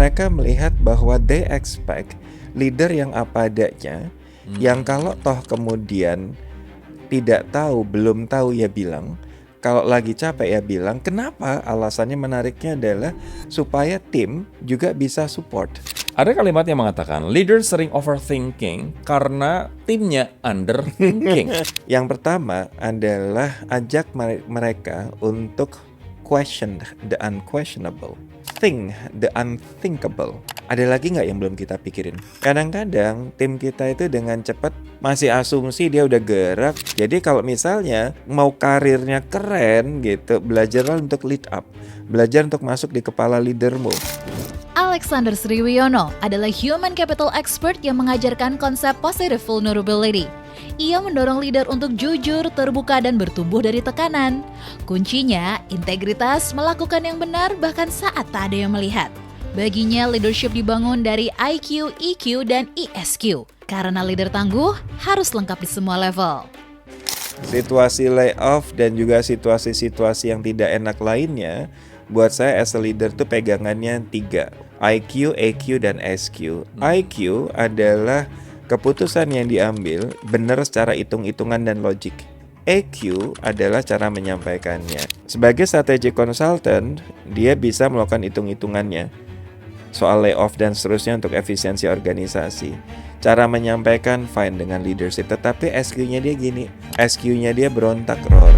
mereka melihat bahwa they expect leader yang apa adanya, yang kalau toh kemudian tidak tahu, belum tahu ya bilang, kalau lagi capek ya bilang. Kenapa? Alasannya menariknya adalah supaya tim juga bisa support. Ada kalimat yang mengatakan, leader sering overthinking karena timnya underthinking. Yang pertama adalah ajak mereka untuk question the unquestionable, think the unthinkable. Ada lagi nggak yang belum kita pikirin? Kadang-kadang tim kita itu dengan cepat masih asumsi dia udah gerak. Jadi kalau misalnya mau karirnya keren gitu, belajarlah untuk lead up, belajar untuk masuk di kepala leadermu. Alexander Sriwiono adalah human capital expert yang mengajarkan konsep positive vulnerability. Ia mendorong leader untuk jujur, terbuka, dan bertumbuh dari tekanan. Kuncinya, integritas, melakukan yang benar bahkan saat tak ada yang melihat. Baginya, leadership dibangun dari IQ, EQ, dan ESQ. Karena leader tangguh harus lengkap di semua level. Situasi layoff dan juga situasi-situasi yang tidak enak lainnya, buat saya as a leader tuh pegangannya 3. IQ, EQ, dan SQ. IQ adalah keputusan yang diambil benar secara hitung-hitungan dan logik. EQ adalah cara menyampaikannya. Sebagai strategic consultant, dia bisa melakukan hitung-hitungannya soal layoff dan seterusnya untuk efisiensi organisasi. Cara menyampaikan fine dengan leadership, tetapi SQ-nya dia gini, SQ-nya dia berontak, roar.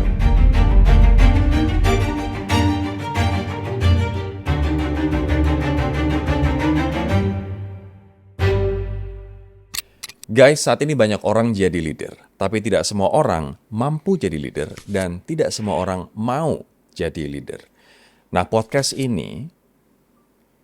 Guys, saat ini banyak orang jadi leader, tapi tidak semua orang mampu jadi leader dan tidak semua orang mau jadi leader. Nah, podcast ini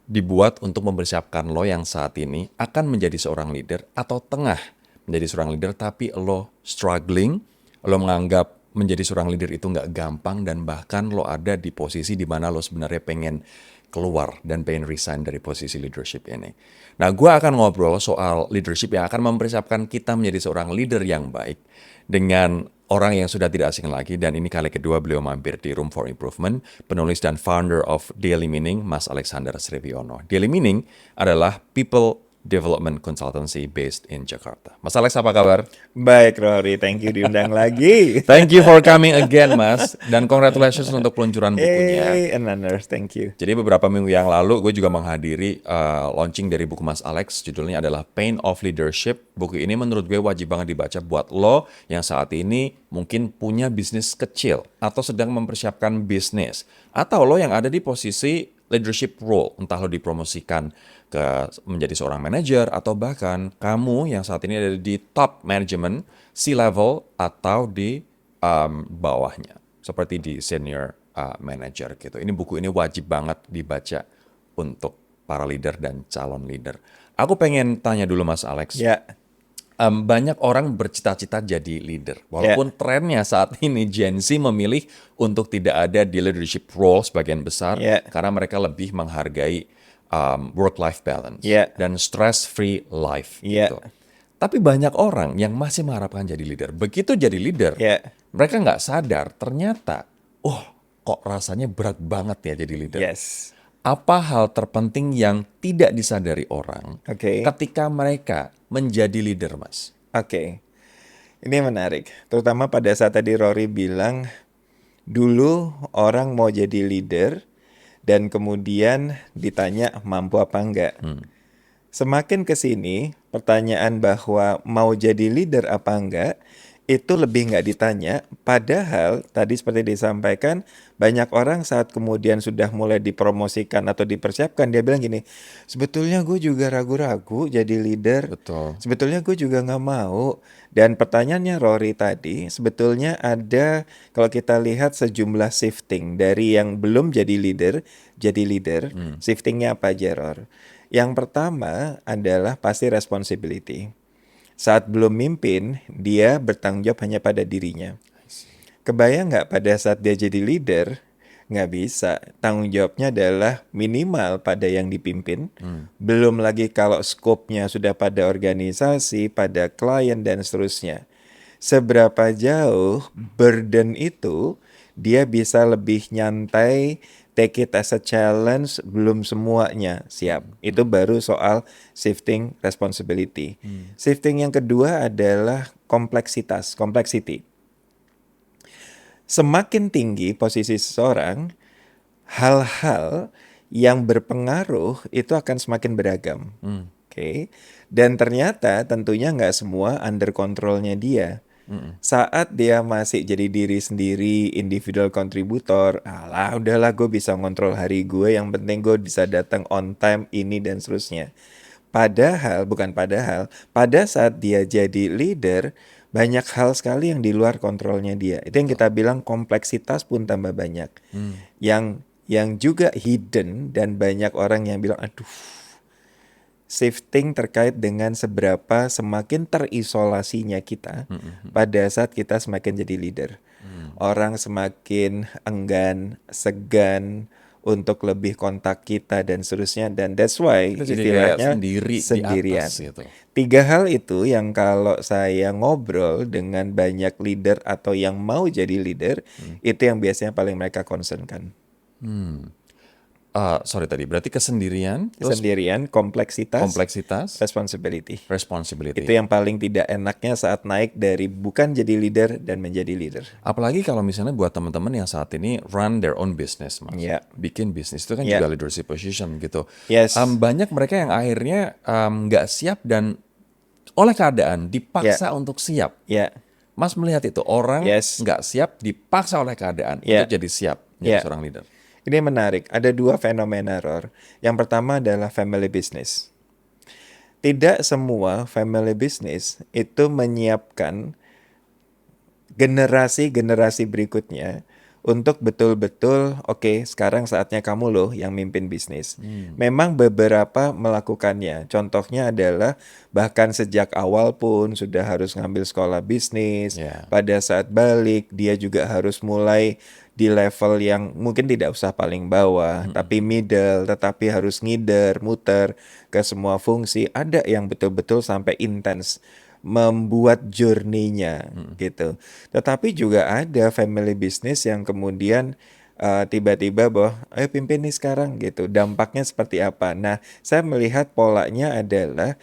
dibuat untuk mempersiapkan lo yang saat ini akan menjadi seorang leader atau tengah menjadi seorang leader, tapi lo struggling, lo menganggap menjadi seorang leader itu nggak gampang, dan bahkan lo ada di posisi di mana lo sebenarnya pengen keluar dan pengen resign dari posisi leadership ini. Nah, gue akan ngobrol soal leadership yang akan mempersiapkan kita menjadi seorang leader yang baik dengan orang yang sudah tidak asing lagi, dan ini kali kedua beliau mampir di Room for Improvement, penulis dan founder of Daily Meaning, Mas Alexander Sriwiono. Daily Meaning adalah people development consultancy based in Jakarta. Mas Alex, apa kabar? Baik, Rory, thank you diundang lagi. Thank you for coming again, Mas. Dan congratulations untuk peluncuran bukunya. And honors, thank you. Jadi beberapa minggu yang lalu gue juga menghadiri launching dari buku Mas Alex. Judulnya adalah Pain of Leadership. Buku ini menurut gue wajib banget dibaca buat lo yang saat ini mungkin punya bisnis kecil atau sedang mempersiapkan bisnis, atau lo yang ada di posisi leadership role, entah lo dipromosikan ke menjadi seorang manajer, atau bahkan kamu yang saat ini ada di top management, C-level, atau di bawahnya, seperti di senior manager gitu. Ini buku ini wajib banget dibaca untuk para leader dan calon leader. Aku pengen tanya dulu Mas Alex. Ya. Banyak orang bercita-cita jadi leader. Walaupun trennya saat ini Gen Z memilih untuk tidak ada di leadership role sebagian besar, karena mereka lebih menghargai work-life balance dan stress-free life. Gitu. Tapi banyak orang yang masih mengharapkan jadi leader. Begitu jadi leader, mereka nggak sadar ternyata, kok rasanya berat banget ya jadi leader. Yes. Apa hal terpenting yang tidak disadari orang ketika mereka menjadi leader, Mas? Ini menarik. Terutama pada saat tadi Rory bilang, dulu orang mau jadi leader dan kemudian ditanya mampu apa enggak. Semakin kesini, pertanyaan bahwa mau jadi leader apa enggak, itu lebih nggak ditanya, padahal tadi seperti disampaikan, banyak orang saat kemudian sudah mulai dipromosikan atau dipersiapkan, dia bilang gini, sebetulnya gue juga ragu-ragu jadi leader. Betul. Sebetulnya gue juga nggak mau. Dan pertanyaannya Rory tadi, sebetulnya ada, kalau kita lihat sejumlah shifting dari yang belum jadi leader, shiftingnya apa aja, Ror? Yang pertama adalah pasti responsibility. Saat belum mimpin, dia bertanggung jawab hanya pada dirinya. Kebayang nggak pada saat dia jadi leader, nggak bisa. Tanggung jawabnya adalah minimal pada yang dipimpin. Belum lagi kalau skopnya sudah pada organisasi, pada klien, dan seterusnya. Seberapa jauh burden itu, dia bisa lebih nyantai take it as a challenge, belum semuanya siap. Itu baru soal shifting responsibility. Shifting yang kedua adalah complexity. Semakin tinggi posisi seseorang, hal-hal yang berpengaruh itu akan semakin beragam. Oke. Dan ternyata tentunya nggak semua under controlnya dia. Saat dia masih jadi diri sendiri, individual kontributor, alah udahlah gue bisa ngontrol hari gue, yang penting gue bisa datang on time, ini dan seterusnya. Pada saat dia jadi leader, banyak hal sekali yang di luar kontrolnya dia. Itu yang kita bilang kompleksitas pun tambah banyak. Yang juga hidden, dan banyak orang yang bilang, aduh, shifting terkait dengan seberapa semakin terisolasinya kita pada saat kita semakin jadi leader. Orang semakin enggan, segan untuk lebih kontak kita dan seterusnya, dan that's why Kita jadi kayak istilahnya sendiri di sendirian. atas gitu. 3 hal itu yang kalau saya ngobrol dengan banyak leader atau yang mau jadi leader, itu yang biasanya paling mereka concernkan. Sorry tadi, berarti kesendirian, terus Kesendirian, kompleksitas, responsibility. responsibility. Itu yang paling tidak enaknya saat naik dari bukan jadi leader dan menjadi leader. Apalagi kalau misalnya buat teman-teman yang saat ini run their own business, Mas. Yeah. Bikin bisnis itu kan Yeah. juga leadership position gitu. Yes. Banyak mereka yang akhirnya nggak siap dan oleh keadaan dipaksa untuk siap. Ya, Mas melihat itu orang Yes. nggak siap dipaksa oleh keadaan Yeah. untuk jadi siap jadi Yeah. seorang leader. ini menarik. Ada 2 fenomena, Ror. Yang pertama adalah family business. Tidak semua family business itu menyiapkan generasi-generasi berikutnya untuk betul-betul, oke, sekarang saatnya kamu loh yang mimpin bisnis. Memang beberapa melakukannya. Contohnya adalah bahkan sejak awal pun sudah harus ngambil sekolah bisnis. Yeah. Pada saat balik, dia juga harus mulai di level yang mungkin tidak usah paling bawah, tapi middle, tetapi harus ngider, muter ke semua fungsi. Ada yang betul-betul sampai intens membuat journey-nya gitu. Tetapi juga ada family business yang kemudian tiba-tiba bahwa ayo pimpin nih sekarang gitu. Dampaknya seperti apa? Nah, saya melihat polanya adalah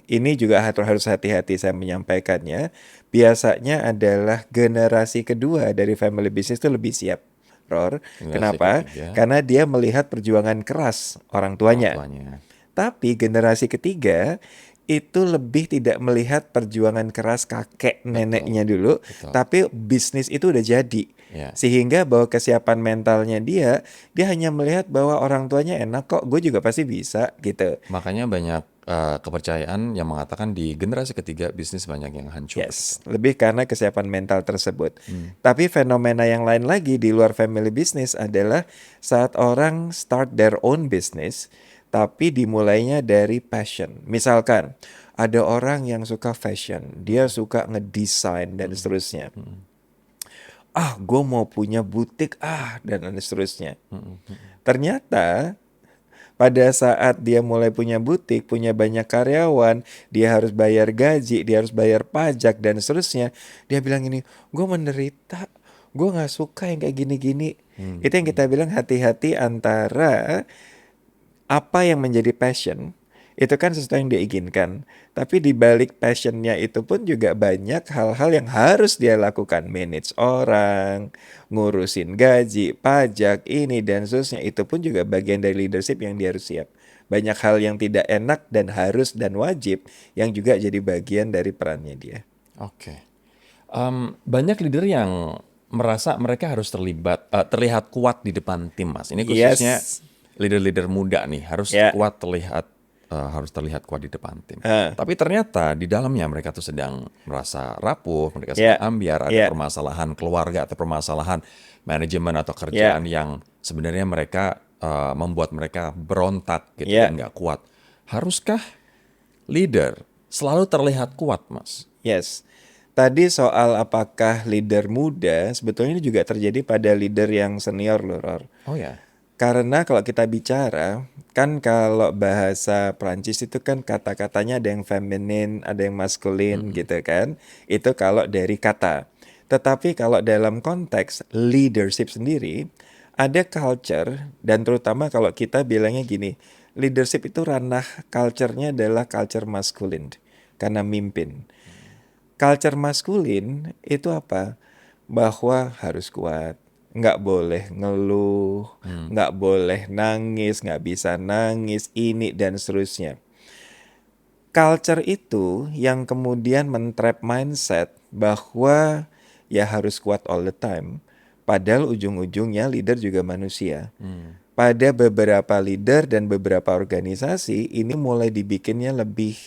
ini juga harus hati-hati saya menyampaikannya. Biasanya adalah generasi kedua dari family business itu lebih siap, Ror. Generasi Kenapa? ketiga. Karena dia melihat perjuangan keras orang tuanya. Tuanya. Tapi generasi ketiga itu lebih tidak melihat perjuangan keras kakek neneknya dulu, tapi bisnis itu udah jadi. Ya. Sehingga bahwa kesiapan mentalnya dia hanya melihat bahwa orang tuanya enak kok, gue juga pasti bisa gitu. Makanya banyak kepercayaan yang mengatakan di generasi ketiga bisnis banyak yang hancur. Yes, lebih karena kesiapan mental tersebut. Tapi fenomena yang lain lagi di luar family business adalah saat orang start their own business, tapi dimulainya dari passion. Misalkan ada orang yang suka fashion, dia suka ngedesain dan seterusnya. Gue mau punya butik, dan seterusnya. Ternyata pada saat dia mulai punya butik, punya banyak karyawan, dia harus bayar gaji, dia harus bayar pajak dan seterusnya. Dia bilang ini, gue menderita, gue gak suka yang kayak gini-gini. Itu yang kita bilang hati-hati antara apa yang menjadi passion, itu kan sesuatu yang dia inginkan. Tapi di balik passionnya itu pun juga banyak hal-hal yang harus dia lakukan. Manage orang, ngurusin gaji, pajak, ini dan seterusnya. Itu pun juga bagian dari leadership yang dia harus siap. Banyak hal yang tidak enak dan harus dan wajib yang juga jadi bagian dari perannya dia. Oke. Banyak leader yang merasa mereka harus terlihat kuat di depan tim, Mas. Ini khususnya leader-leader muda nih harus kuat harus terlihat kuat di depan tim. Tapi ternyata di dalamnya mereka tuh sedang merasa rapuh, mereka sedang ambiar, ada permasalahan keluarga atau permasalahan manajemen atau kerjaan yang sebenarnya mereka membuat mereka berontak gitu dan nggak kuat. Haruskah leader selalu terlihat kuat, Mas? Yes. Tadi soal apakah leader muda, sebetulnya ini juga terjadi pada leader yang senior loh, Ror. Oh ya. Karena kalau kita bicara, kan kalau bahasa Prancis itu kan kata-katanya ada yang feminin, ada yang maskulin gitu kan. Itu kalau dari kata. Tetapi kalau dalam konteks leadership sendiri, ada culture, dan terutama kalau kita bilangnya gini, leadership itu ranah culture-nya adalah culture maskulin karena mimpin. Culture maskulin itu apa? Bahwa harus kuat, nggak boleh ngeluh, nggak boleh nangis, nggak bisa nangis, ini dan seterusnya. Culture itu yang kemudian men-trap mindset bahwa ya harus kuat all the time. Padahal ujung-ujungnya leader juga manusia. Pada beberapa leader dan beberapa organisasi ini mulai dibikinnya lebih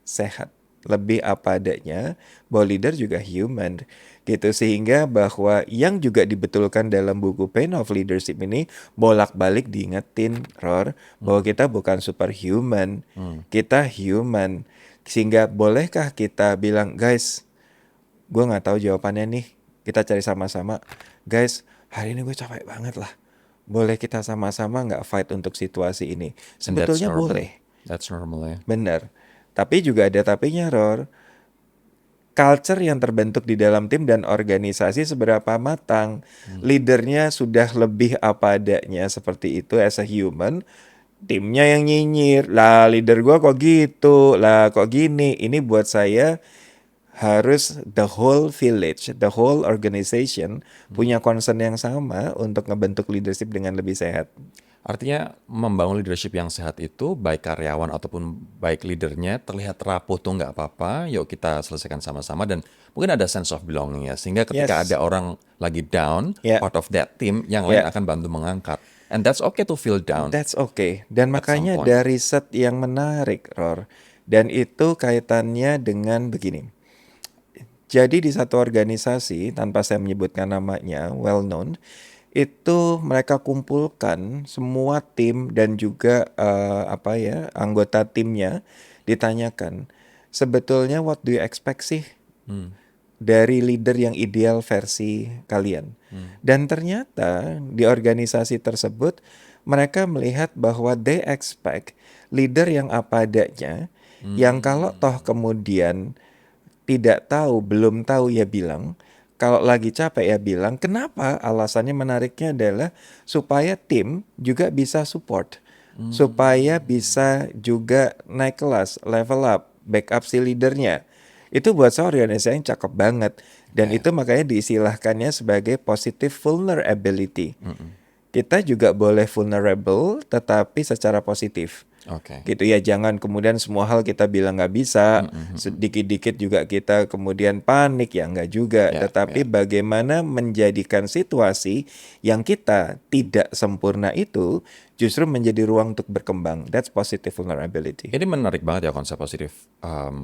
sehat, lebih apa adanya, bahwa leader juga human gitu, sehingga bahwa yang juga dibetulkan dalam buku Pain of Leadership ini bolak-balik diingetin Ror bahwa kita bukan superhuman, kita human. Sehingga bolehkah kita bilang, guys, gue nggak tahu jawabannya nih, kita cari sama-sama. Guys, hari ini gue capek banget lah, boleh kita sama-sama nggak fight untuk situasi ini? And that's Sebetulnya normal. boleh. That's normal ya. Benar. Tapi juga ada tapinya, Ror. Culture yang terbentuk di dalam tim dan organisasi seberapa matang. Leadernya sudah lebih apa adanya seperti itu as a human. Timnya yang nyinyir. Lah leader gua kok gitu. Lah kok gini. Ini buat saya harus the whole village, the whole organization punya concern yang sama untuk ngebentuk leadership dengan lebih sehat. Artinya membangun leadership yang sehat itu baik karyawan ataupun baik leadernya terlihat rapuh tuh nggak apa-apa, yuk kita selesaikan sama-sama dan mungkin ada sense of belonging ya, sehingga ketika Yes. ada orang lagi down, Yeah. part of that team, yang lain Yeah. akan bantu mengangkat. And that's okay to feel down. That's okay. Dan At some makanya point. ada riset yang menarik, Ror. Dan itu kaitannya dengan begini. Jadi di satu organisasi, tanpa saya menyebutkan namanya, well known, itu mereka kumpulkan semua tim dan juga anggota timnya, ditanyakan, sebetulnya what do you expect sih dari leader yang ideal versi kalian? Dan ternyata di organisasi tersebut mereka melihat bahwa they expect leader yang apa adanya, yang kalau toh kemudian tidak tahu, belum tahu ya bilang, kalau lagi capek ya bilang. Kenapa? Alasannya menariknya adalah supaya tim juga bisa support, supaya bisa juga naik kelas, level up, backup si leadernya. Itu buat saya organisasi yang cakep banget. Dan itu makanya diistilahkannya sebagai positive vulnerability. Kita juga boleh vulnerable tetapi secara positif. Oke. Gitu ya, jangan kemudian semua hal kita bilang nggak bisa, sedikit-dikit juga kita kemudian panik, ya nggak juga. Ya, Tetapi bagaimana menjadikan situasi yang kita tidak sempurna itu justru menjadi ruang untuk berkembang. That's positive vulnerability. Ini menarik banget ya konsep positif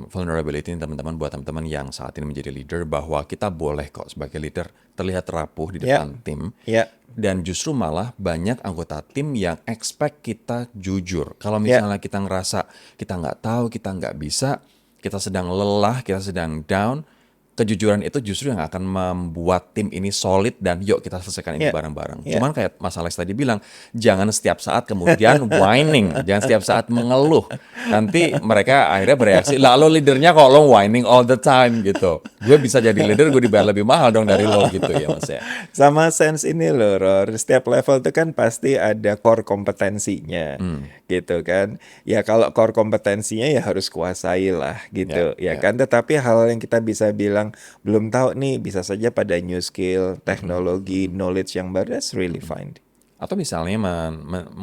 vulnerability ini, teman-teman, buat teman-teman yang saat ini menjadi leader, bahwa kita boleh kok sebagai leader terlihat rapuh di depan tim. Ya. Dan justru malah banyak anggota tim yang expect kita jujur. Kalau misalnya kita ngerasa kita nggak tahu, kita nggak bisa, kita sedang lelah, kita sedang down, kejujuran itu justru yang akan membuat tim ini solid dan yuk kita selesaikan ini bareng-bareng. Cuman kayak Mas Alex tadi bilang, jangan setiap saat kemudian whining, jangan setiap saat mengeluh. Nanti mereka akhirnya bereaksi, lalu leadernya kok lo whining all the time gitu. Gue bisa jadi leader, gue dibayar lebih mahal dong dari lo gitu ya Mas ya. Sama sense ini loh, Ror. Setiap level itu kan pasti ada core kompetensinya, gitu kan. Ya kalau core kompetensinya ya harus kuasai lah, gitu, ya kan. Tetapi hal yang kita bisa bilang belum tahu nih, bisa saja pada new skill, teknologi, knowledge yang baru, that's really fine. Atau misalnya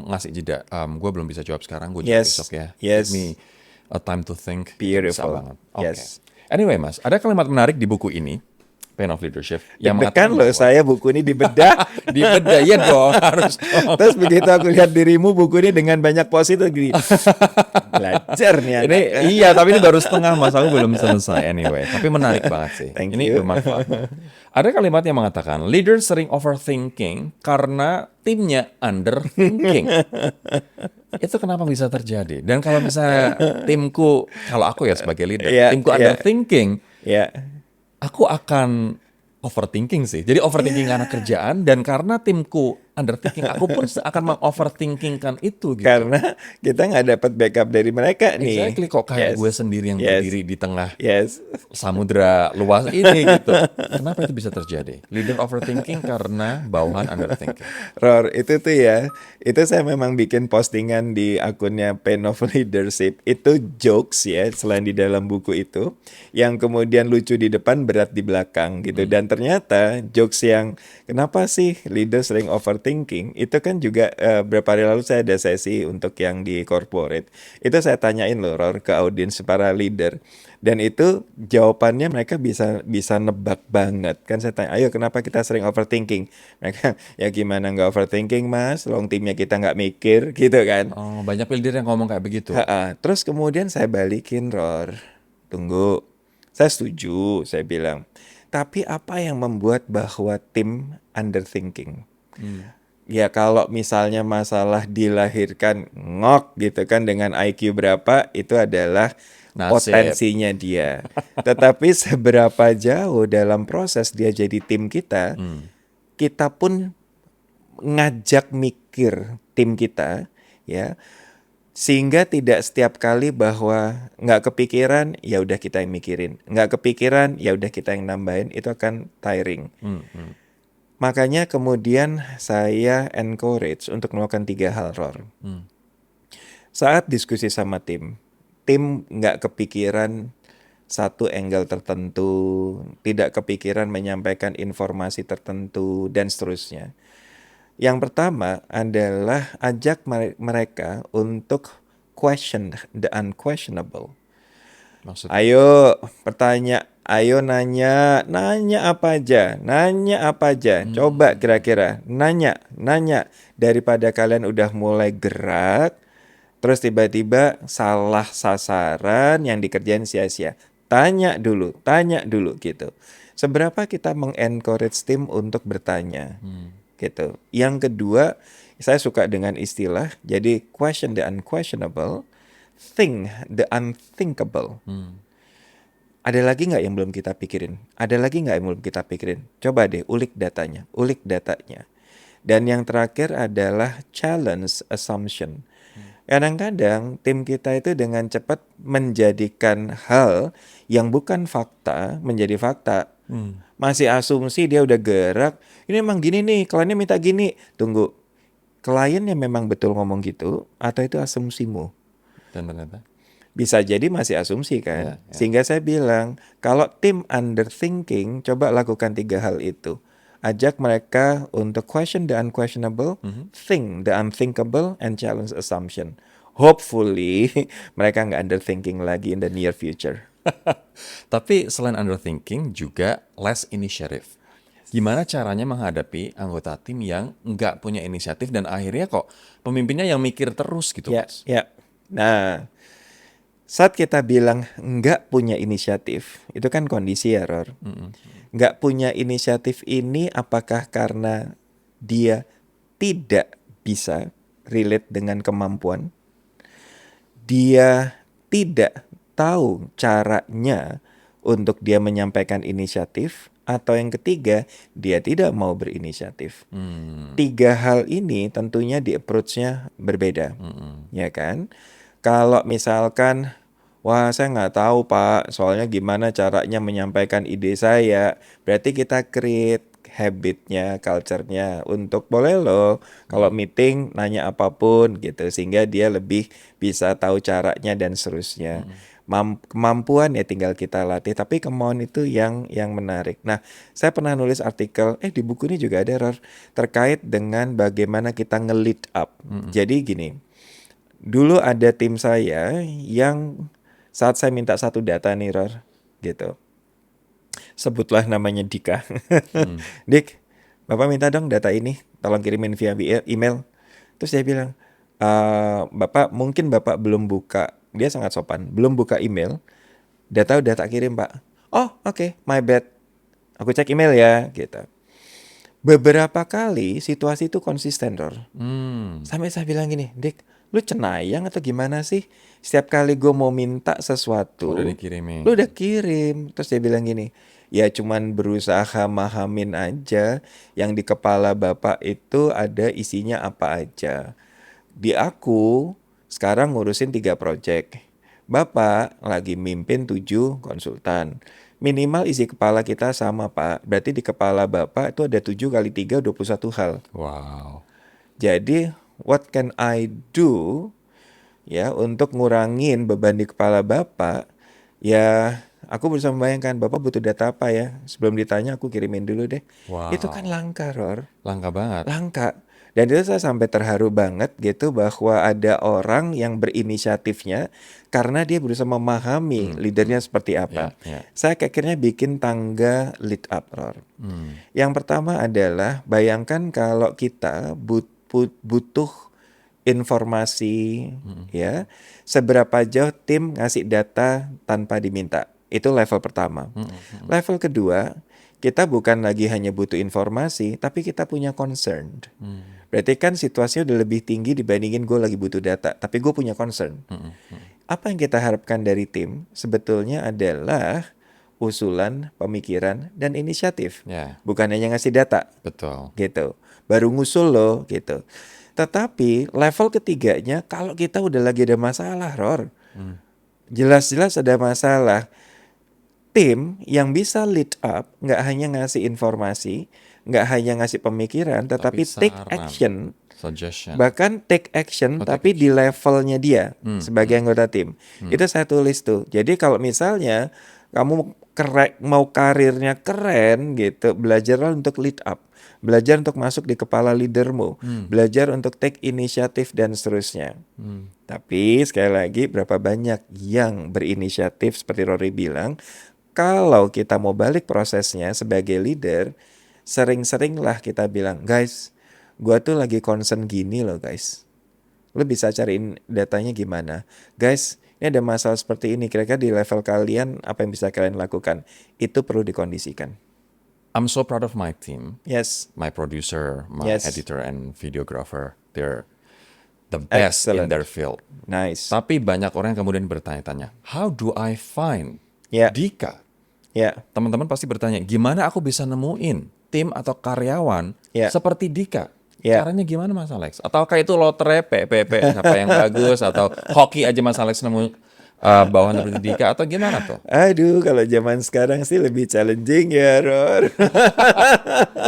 ngasih jeda, gue belum bisa jawab sekarang, gue jawab besok ya. Yes. Give me a time to think. Itu bisa Beautiful. banget. Oke. Yes. Anyway Mas, ada kalimat menarik di buku ini, Pain of Leadership, yang Deg-degan loh bahwa- saya buku ini dibedah. Dibedah, ya dong, harus dong. Terus begitu aku lihat dirimu buku ini dengan banyak positif gini. Belajar nih anak. Ini iya, tapi ini baru setengah Mas, aku belum selesai anyway. Tapi menarik banget sih. Thank Ini you. bermanfaat. Ada kalimat yang mengatakan, leader sering overthinking karena timnya underthinking. Itu kenapa bisa terjadi? Dan kalau misalnya timku, kalau aku ya sebagai leader, timku underthinking, Ya. aku akan overthinking sih. Jadi overthinking karena kerjaan, dan karena timku underthinking. Aku pun akan mengoverthinkingkan itu gitu. Karena kita nggak dapat backup dari mereka nih. Exactly, kok kayak Yes. gue sendiri yang Yes. berdiri di tengah Yes. samudra luas ini gitu. Kenapa itu bisa terjadi? Leader overthinking karena bawahan underthinking. Ror, itu tuh ya, itu saya memang bikin postingan di akunnya Pain of Leadership. Itu jokes ya, selain di dalam buku itu, yang kemudian lucu di depan, berat di belakang gitu. Dan ternyata jokes yang kenapa sih leader sering overthinking, itu kan juga beberapa hari lalu saya ada sesi untuk yang di corporate. Itu saya tanyain loh, Ror, ke audiens para leader. Dan itu jawabannya mereka bisa nebak banget. Kan saya tanya, ayo kenapa kita sering overthinking? Mereka, ya gimana nggak overthinking mas? Long timnya kita nggak mikir gitu kan. Oh, banyak leader yang ngomong kayak begitu. Ha-ha. Terus kemudian saya balikin, Ror. Tunggu, saya setuju, saya bilang. Tapi apa yang membuat bahwa tim underthinking? Ya kalau misalnya masalah dilahirkan ngok gitu kan dengan IQ berapa, itu adalah Nasib. potensinya dia. Tetapi seberapa jauh dalam proses dia jadi tim kita, kita pun ngajak mikir tim kita, ya, sehingga tidak setiap kali bahwa nggak kepikiran, ya udah kita yang mikirin, nggak kepikiran, ya udah kita yang nambahin, itu akan tiring. Makanya kemudian saya encourage untuk melakukan 3 hal, Ror. Saat diskusi sama tim nggak kepikiran satu angle tertentu, tidak kepikiran menyampaikan informasi tertentu, dan seterusnya. Yang pertama adalah ajak mereka untuk question the unquestionable. Maksudnya? Ayo nanya apa aja, coba kira-kira, nanya, daripada kalian udah mulai gerak, terus tiba-tiba salah sasaran yang dikerjain sia-sia. Tanya dulu gitu. Seberapa kita mengencourage tim untuk bertanya, gitu. Yang kedua, saya suka dengan istilah, jadi question the unquestionable, think the unthinkable. Ada lagi nggak yang belum kita pikirin? Coba deh ulik datanya. Dan yang terakhir adalah challenge assumption. Kadang-kadang tim kita itu dengan cepat menjadikan hal yang bukan fakta menjadi fakta. Masih asumsi, dia udah gerak, ini emang gini nih, kliennya minta gini. Tunggu, kliennya memang betul ngomong gitu atau itu asumsimu? Dan ternyata Bisa jadi masih asumsi kan. Sehingga saya bilang, kalau tim underthinking, coba lakukan 3 hal itu. Ajak mereka untuk question the unquestionable, think the unthinkable, and challenge assumption. Hopefully mereka nggak underthinking lagi in the near future. Tapi selain underthinking juga less initiative. Gimana caranya menghadapi anggota tim yang nggak punya inisiatif dan akhirnya kok pemimpinnya yang mikir terus gitu, Mas? Ya. Nah, saat kita bilang nggak punya inisiatif, itu kan kondisi ya, Ror. Nggak punya inisiatif ini apakah karena dia tidak bisa relate dengan kemampuan? Dia tidak tahu caranya untuk dia menyampaikan inisiatif? Atau yang ketiga, dia tidak mau berinisiatif? 3 hal ini tentunya di approach-nya berbeda, ya kan? Kalau misalkan, wah saya nggak tahu Pak, soalnya gimana caranya menyampaikan ide saya, berarti kita create habitnya, culture-nya untuk boleh loh kalau meeting nanya apapun gitu, sehingga dia lebih bisa tahu caranya dan seterusnya. Kemampuan ya tinggal kita latih, tapi kemauan itu yang menarik. Nah, saya pernah nulis artikel, di buku ini juga ada, Ror, terkait dengan bagaimana kita nge-lead up. Jadi gini, dulu ada tim saya yang saat saya minta satu data nih, Ror, gitu. Sebutlah namanya Dika. Dik, Bapak minta dong data ini, tolong kirimin via email. Terus dia bilang, Bapak, mungkin Bapak belum buka, dia sangat sopan, belum buka email, data udah tak kirim Pak. Oh oke, my bad, aku cek email ya, gitu. Beberapa kali situasi itu konsisten, Ror. Sampai saya bilang gini, Dik, lu cenayang atau gimana sih? Setiap kali gue mau minta sesuatu, Udah dikirimin. lu udah kirim. Terus dia bilang gini, ya cuman berusaha mahamin aja yang di kepala Bapak itu ada isinya apa aja. Di aku sekarang ngurusin 3 project. Bapak lagi mimpin 7 konsultan. Minimal isi kepala kita sama, Pak. Berarti di kepala Bapak itu ada 7 kali 3, 21 hal. Wow. Jadi, what can I do ya untuk ngurangin beban di kepala Bapak? Ya, aku berusaha membayangkan Bapak butuh data apa ya? Sebelum ditanya aku kirimin dulu deh. Itu kan Wow. langka, Ror. Langka banget. Langka. Dan itu saya sampai terharu banget gitu bahwa ada orang yang berinisiatifnya karena dia berusaha memahami leadernya seperti apa. Ya, ya. Saya akhirnya bikin tangga lead up, Ror. Hmm. Yang pertama adalah bayangkan kalau kita butuh informasi ya, seberapa jauh tim ngasih data tanpa diminta. Itu level pertama. Level kedua, kita bukan lagi hanya butuh informasi, tapi kita punya concern. Berarti kan situasinya udah lebih tinggi dibandingin gue lagi butuh data, tapi gue punya concern. Apa yang kita harapkan dari tim sebetulnya adalah usulan, pemikiran, dan inisiatif. Ya, Bukan hanya ngasih data, betul. gitu. Baru ngusul loh, gitu. Tetapi level ketiganya, kalau kita udah lagi ada masalah, Ror. Jelas-jelas ada masalah. Tim yang bisa lead up, nggak hanya ngasih informasi, nggak hanya ngasih pemikiran, tetapi take saran, action, suggestion. bahkan take action, Oh, take tapi di levelnya dia sebagai anggota tim. Itu saya tulis tuh. Jadi kalau misalnya kamu mau karirnya keren gitu, belajarlah untuk lead up, belajar untuk masuk di kepala leadermu, belajar untuk take inisiatif dan seterusnya. Tapi sekali lagi berapa banyak yang berinisiatif seperti Rory bilang, kalau kita mau balik prosesnya sebagai leader, sering-seringlah kita bilang, guys, gua tuh lagi concern gini loh guys. Lo bisa cariin datanya gimana? Guys, ini ada masalah seperti ini, kira-kira di level kalian apa yang bisa kalian lakukan? Itu perlu dikondisikan. I'm so proud of my team, Yes, my producer, my Yes. editor and videographer. They're the best in Excellent. their field. nice. Tapi banyak orang yang kemudian bertanya-tanya, how do I find Ya, Dika? ya, Teman-teman pasti bertanya, gimana aku bisa nemuin tim atau karyawan Ya. seperti Dika? Ya. Caranya gimana Mas Alex? Atau kayak itu lotre, PPP, siapa yang bagus? Atau hoki aja Mas Alex nemu bawahan seperti Dika? Atau gimana tuh? Aduh, kalau zaman sekarang sih lebih challenging ya, Ror.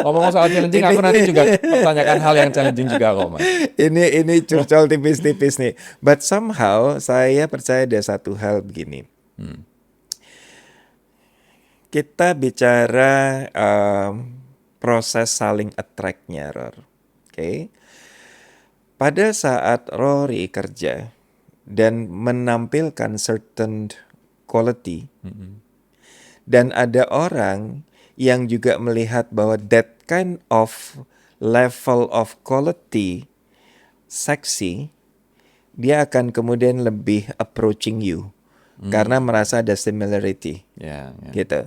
Ngomong soal challenging, aku nanti juga pertanyakan hal yang challenging juga kok Mas. Ini curcol tipis-tipis nih. But somehow saya percaya ada satu hal begini. Kita bicara proses saling attract-nya, Ror. Oke. Pada saat Rory kerja dan menampilkan certain quality, dan ada orang yang juga melihat bahwa that kind of level of quality seksi, dia akan kemudian lebih approaching you karena merasa ada similarity Ya, ya. gitu.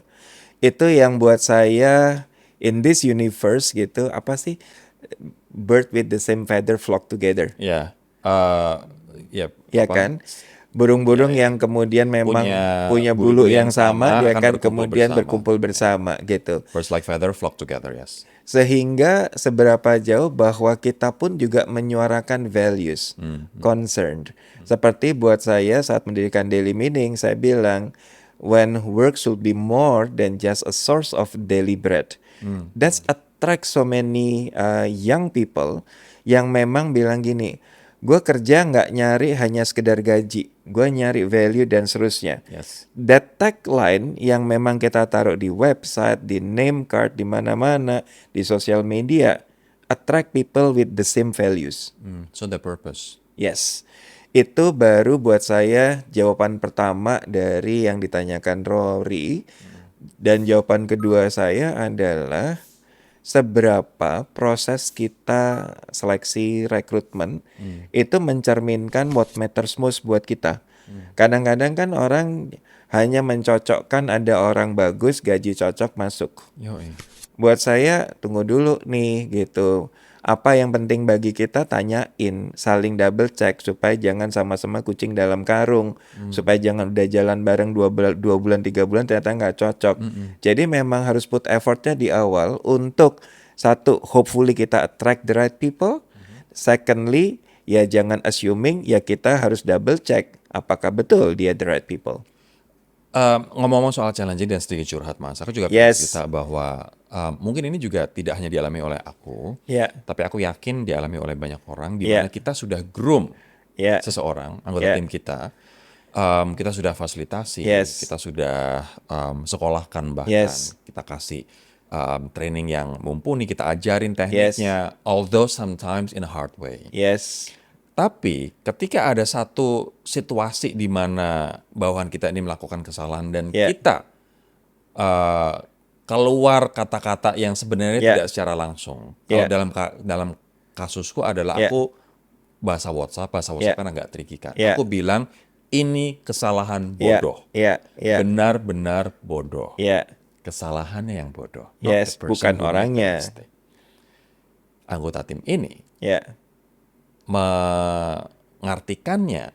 Itu yang buat saya in this universe gitu, apa sih, bird with the same feather flock together. Ya, ya, Ya apa? kan? Burung-burung yang kemudian memang punya bulu yang sama, dia akan kemudian berkumpul bersama gitu. Birds like feather flock together, yes. Sehingga seberapa jauh bahwa kita pun juga menyuarakan values, concerned. Seperti buat saya saat mendirikan Daily Meaning, saya bilang, when work should be more than just a source of daily bread. That's attract so many young people yang memang bilang gini, gue kerja nggak nyari hanya sekedar gaji, gue nyari value dan seterusnya. Yes. That tagline yang memang kita taruh di website, di name card, di mana-mana, di sosial media, attract people with the same values. So the purpose. Yes, itu baru buat saya jawaban pertama dari yang ditanyakan Rory. Dan jawaban kedua saya adalah seberapa proses kita seleksi rekrutmen itu mencerminkan what matters most buat kita. Kadang-kadang kan orang hanya mencocokkan ada orang bagus, gaji cocok, masuk. Yoi. Buat saya tunggu dulu nih gitu. Apa yang penting bagi kita, tanyain, saling double check supaya jangan sama-sama kucing dalam karung, supaya jangan udah jalan bareng 2 bulan 3 bulan ternyata nggak cocok. Jadi memang harus put effortnya di awal untuk satu, hopefully kita attract the right people. Secondly, ya jangan assuming, ya kita harus double check apakah betul dia the right people. Ngomong-ngomong soal challenge dan sedikit curhat Mas, aku juga pengen Yes. cerita bahwa mungkin ini juga tidak hanya dialami oleh aku, Ya, tapi aku yakin dialami oleh banyak orang di Ya. mana kita sudah groom ya, seseorang, anggota Ya. tim kita sudah fasilitasi, Yes. kita sudah sekolahkan bahkan, Yes. kita kasih training yang mumpuni, kita ajarin tekniknya, although sometimes in a hard way. yes, Tapi ketika ada satu situasi di mana bawahan kita ini melakukan kesalahan dan Yeah. kita keluar kata-kata yang sebenarnya Yeah. tidak secara langsung. Kalau Yeah. dalam kasusku adalah Yeah. aku bahasa WhatsApp Yeah. kan agak tricky kan. Yeah. Aku bilang ini kesalahan ya, bodoh, ya, ya, benar-benar bodoh. ya, Kesalahannya yang bodoh, not yes, the person bukan who made the orangnya. mistake. Anggota tim ini Ya, mengartikannya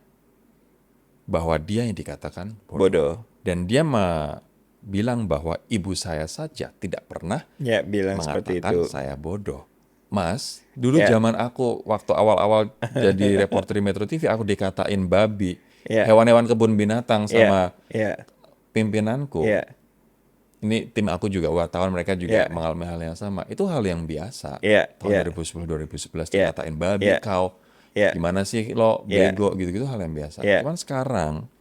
bahwa dia yang dikatakan bodoh. bodoh. Dan dia bilang bahwa ibu saya saja tidak pernah Ya, bilang seperti mengatakan itu. saya bodoh. Mas, dulu Ya. zaman aku waktu awal-awal jadi reporter di Metro TV, aku dikatain babi, Ya. hewan-hewan kebun binatang sama Ya, pimpinanku. ya, Ini tim aku juga wartawan, mereka juga Ya. mengalami hal yang sama. Itu hal yang biasa. Ya, Tahun ya. 2010-2011 Ya. dikatain babi, Ya. kau Ya. gimana sih lo Ya. bego, gitu-gitu hal yang biasa. Ya. Cuman sekarang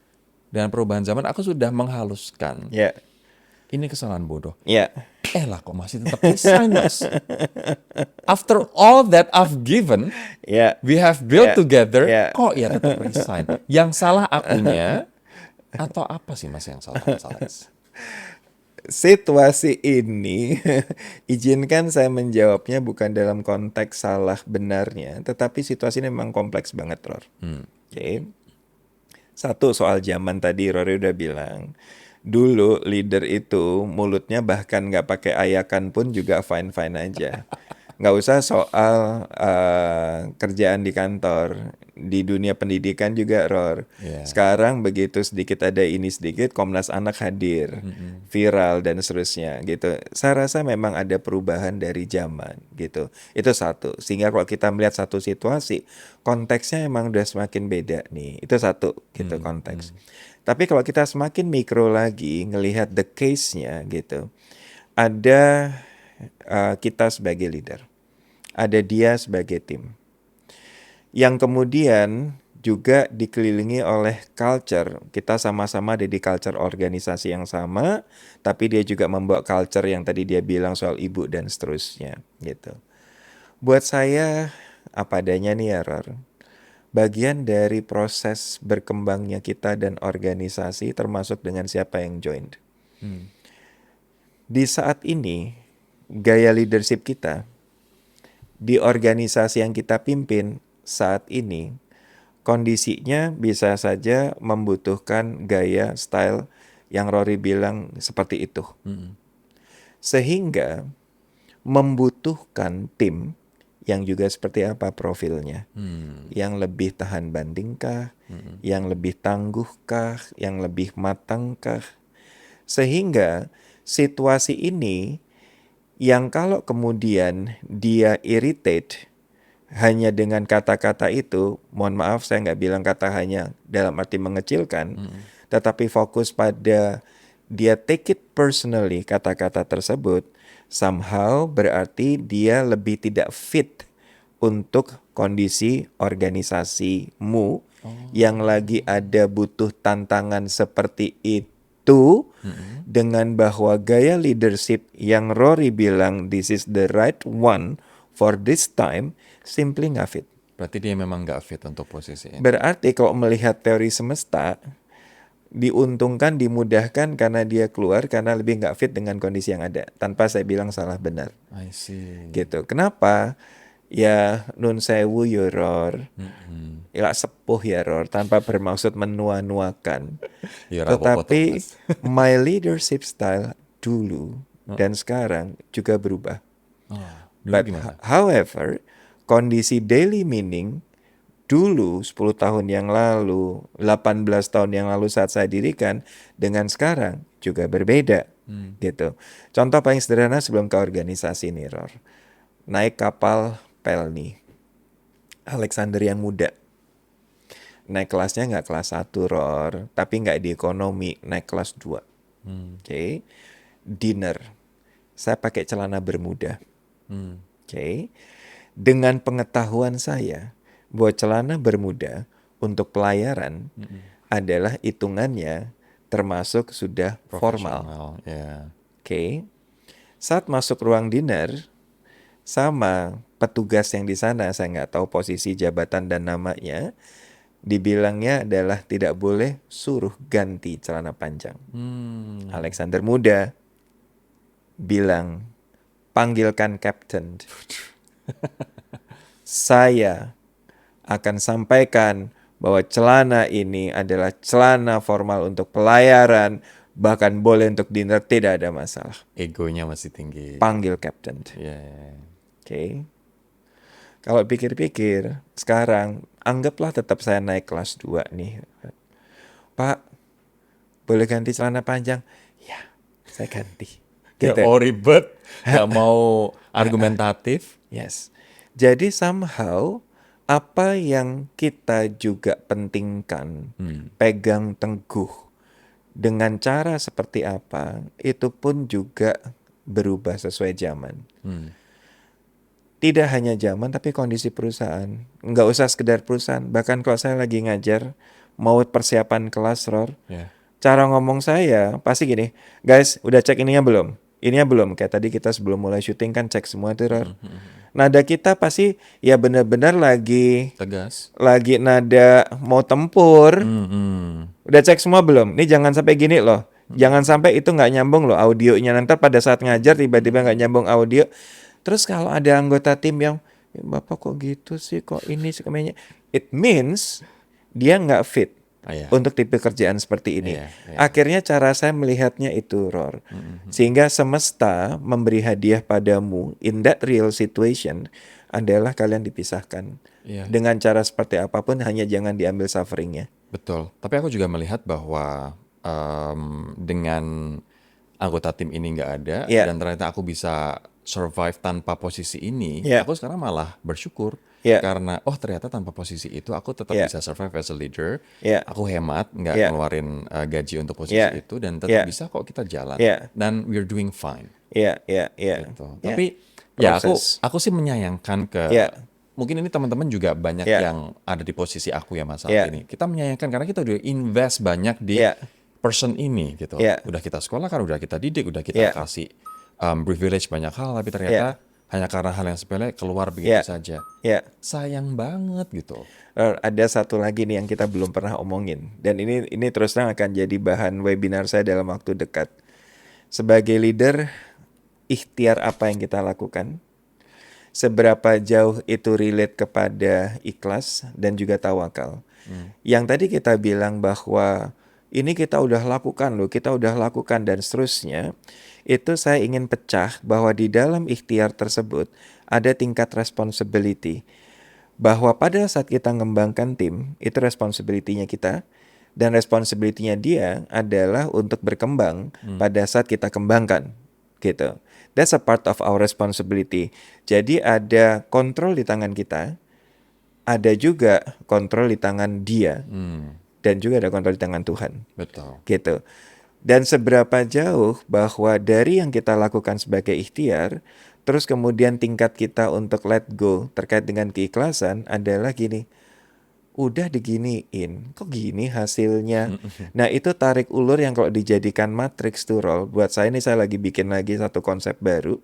dengan perubahan zaman aku sudah menghaluskan. ya, Ini kesalahan bodoh. ya, Lah kok masih tetap resign Mas. After all that I've given, ya, we have built Ya. together, Ya. kok ya tetap resign. Yang salah akunya atau apa sih Mas yang salah Mas Alex? Situasi ini izinkan saya menjawabnya bukan dalam konteks salah benarnya, tetapi situasi ini memang kompleks banget, Ror. Oke. Satu, soal zaman tadi Rory udah bilang. Dulu leader itu mulutnya bahkan nggak pakai ayakan pun juga fine-fine aja. Nggak usah soal kerjaan di kantor. Di dunia pendidikan juga, Ror. Yeah. Sekarang begitu sedikit ada ini sedikit, Komnas Anak hadir, viral dan seterusnya gitu. Saya rasa memang ada perubahan dari zaman gitu. Itu satu. Sehingga kalau kita melihat satu situasi, konteksnya emang udah semakin beda nih. Itu satu gitu konteks. Tapi kalau kita semakin mikro lagi ngelihat the case-nya gitu, ada kita sebagai leader, ada dia sebagai tim, yang kemudian juga dikelilingi oleh culture. Kita sama-sama ada di culture organisasi yang sama, tapi dia juga membawa culture yang tadi dia bilang soal ibu dan seterusnya gitu. Buat saya apa adanya nih ya, Ror. Bagian dari proses berkembangnya kita dan organisasi termasuk dengan siapa yang joined. Di saat ini, gaya leadership kita di organisasi yang kita pimpin saat ini, kondisinya bisa saja membutuhkan gaya style yang Rory bilang seperti itu. Sehingga membutuhkan tim yang juga seperti apa profilnya. Yang lebih tahan bandingkah, yang lebih tangguhkah, yang lebih matangkah. Sehingga situasi ini yang kalau kemudian dia irritate hanya dengan kata-kata itu, mohon maaf saya nggak bilang kata hanya dalam arti mengecilkan, tetapi fokus pada dia take it personally kata-kata tersebut, somehow berarti dia lebih tidak fit untuk kondisi organisasimu yang lagi ada butuh tantangan seperti itu, dengan bahwa gaya leadership yang Rory bilang this is the right one for this time simply nggak fit. Berarti dia memang nggak fit untuk posisi ini. Berarti kalau melihat teori semesta, diuntungkan, dimudahkan karena dia keluar karena lebih nggak fit dengan kondisi yang ada. Tanpa saya bilang salah benar. I see. Gitu. Kenapa? Ya nun sewu ya Ror. Ya sepuh ya Ror. Tanpa bermaksud menua-nuakan. Ya, rapopo Tetapi Mas. my leadership style dulu dan sekarang juga berubah. Dulu But gimana? however, kondisi daily meaning dulu 10 tahun yang lalu, 18 tahun yang lalu saat saya dirikan dengan sekarang juga berbeda gitu. Contoh paling sederhana sebelum ke organisasi nih, Ror. Naik kapal Pelni. Alexander yang muda. Naik kelasnya nggak kelas 1, Ror, tapi nggak di ekonomi, naik kelas 2. Oke. Dinner. Saya pakai celana bermuda. Oke. Dengan pengetahuan saya bahwa celana bermuda untuk pelayaran adalah hitungannya termasuk sudah formal. Profesional, ya. Oke. Saat masuk ruang dinner sama petugas yang di sana, saya nggak tahu posisi jabatan dan namanya, dibilangnya adalah tidak boleh suruh ganti celana panjang. Alexander muda bilang, panggilkan Captain. Saya akan sampaikan bahwa celana ini adalah celana formal untuk pelayaran, bahkan boleh untuk dinner, tidak ada masalah. Egonya masih tinggi. Panggil Captain. Ya. Oke. Kalau pikir-pikir, sekarang anggaplah tetap saya naik kelas 2 nih. Pak, boleh ganti celana panjang? Ya, saya ganti. Ya, Gitu. ribet, nggak mau argumentatif. Yes. Jadi somehow apa yang kita juga pentingkan, pegang teguh dengan cara seperti apa, itu pun juga berubah sesuai zaman. Tidak hanya zaman, tapi kondisi perusahaan. Nggak usah sekedar perusahaan. Bahkan kalau saya lagi ngajar, mau persiapan kelas, Ror, Ya. cara ngomong saya pasti gini, guys, udah cek ininya belum? Ininya belum. Kayak tadi kita sebelum mulai syuting kan cek semua tuh, Ror. Nada kita pasti ya benar-benar lagi Tegas. nada mau tempur. Udah cek semua belum? Ini jangan sampai gini loh. Jangan sampai itu nggak nyambung loh audionya. Nanti pada saat ngajar tiba-tiba nggak nyambung audio. Terus kalau ada anggota tim yang, Bapak kok gitu sih, kok ini semuanya, it means dia nggak fit Iya. untuk tipe kerjaan seperti ini. Iya, iya. Akhirnya cara saya melihatnya itu, Ror. Sehingga semesta memberi hadiah padamu in that real situation adalah kalian dipisahkan. Iya. Dengan cara seperti apapun, hanya jangan diambil sufferingnya. Betul. Tapi aku juga melihat bahwa dengan anggota tim ini nggak ada Yeah. dan ternyata aku bisa survive tanpa posisi ini, Yeah. aku sekarang malah bersyukur Yeah. karena ternyata tanpa posisi itu aku tetap Yeah. bisa survive as a leader. Yeah. Aku hemat, nggak Yeah. ngeluarin gaji untuk posisi Yeah. itu dan tetap Yeah. bisa kok kita jalan Yeah. dan we're doing fine. Iya. Gitu. Yeah. Tapi ya Proses. aku sih menyayangkan ke Yeah. mungkin ini teman-teman juga banyak Yeah. yang ada di posisi aku ya Mas saat Yeah. ini. Kita menyayangkan karena kita udah invest banyak di Yeah. person ini gitu. Yeah. Udah kita sekolah kan, udah kita didik, udah kita Yeah. kasih privilege banyak hal, tapi ternyata hanya karena hal yang sepele keluar begitu Yeah. saja. Ya. Sayang banget gitu. Ada satu lagi nih yang kita belum pernah omongin, dan ini terus terang akan jadi bahan webinar saya dalam waktu dekat. Sebagai leader, ikhtiar apa yang kita lakukan, seberapa jauh itu relate kepada ikhlas dan juga tawakal. Yang tadi kita bilang bahwa ini kita udah lakukan loh, kita udah lakukan dan seterusnya, itu saya ingin pecah bahwa di dalam ikhtiar tersebut ada tingkat responsibility. Bahwa pada saat kita ngembangkan tim, itu responsibility-nya kita, dan responsibility-nya dia adalah untuk berkembang pada saat kita kembangkan, gitu. That's a part of our responsibility. Jadi ada kontrol di tangan kita, ada juga kontrol di tangan dia, dan juga ada kontrol di tangan Tuhan, Betul. gitu. Dan seberapa jauh bahwa dari yang kita lakukan sebagai ikhtiar, terus kemudian tingkat kita untuk let go terkait dengan keikhlasan adalah gini, udah diginiin, kok gini hasilnya. Nah itu tarik ulur yang kalau dijadikan matriks tuh, Rol, buat saya ini saya lagi bikin lagi satu konsep baru.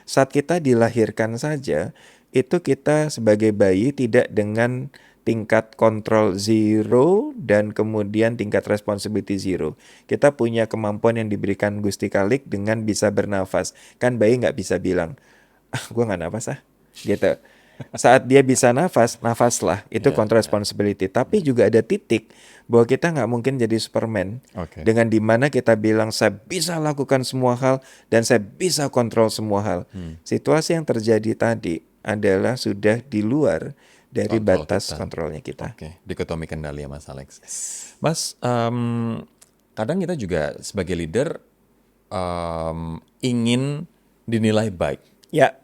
Saat kita dilahirkan saja, itu kita sebagai bayi tidak dengan tingkat kontrol zero dan kemudian tingkat responsibility zero. Kita punya kemampuan yang diberikan Gusti Kalik dengan bisa bernafas. Kan bayi nggak bisa bilang, gue nggak nafas gitu. Saat dia bisa nafaslah. Itu kontrol responsibility. Tapi juga ada titik bahwa kita nggak mungkin jadi Superman. Oke. Dengan dimana kita bilang, saya bisa lakukan semua hal dan saya bisa kontrol semua hal. Situasi yang terjadi tadi adalah sudah di luar dari Kontrol batas kita. kontrolnya kita. Oke, dikotomi kendali ya Mas Alex. Mas, kadang kita juga sebagai leader ingin dinilai baik. Ya,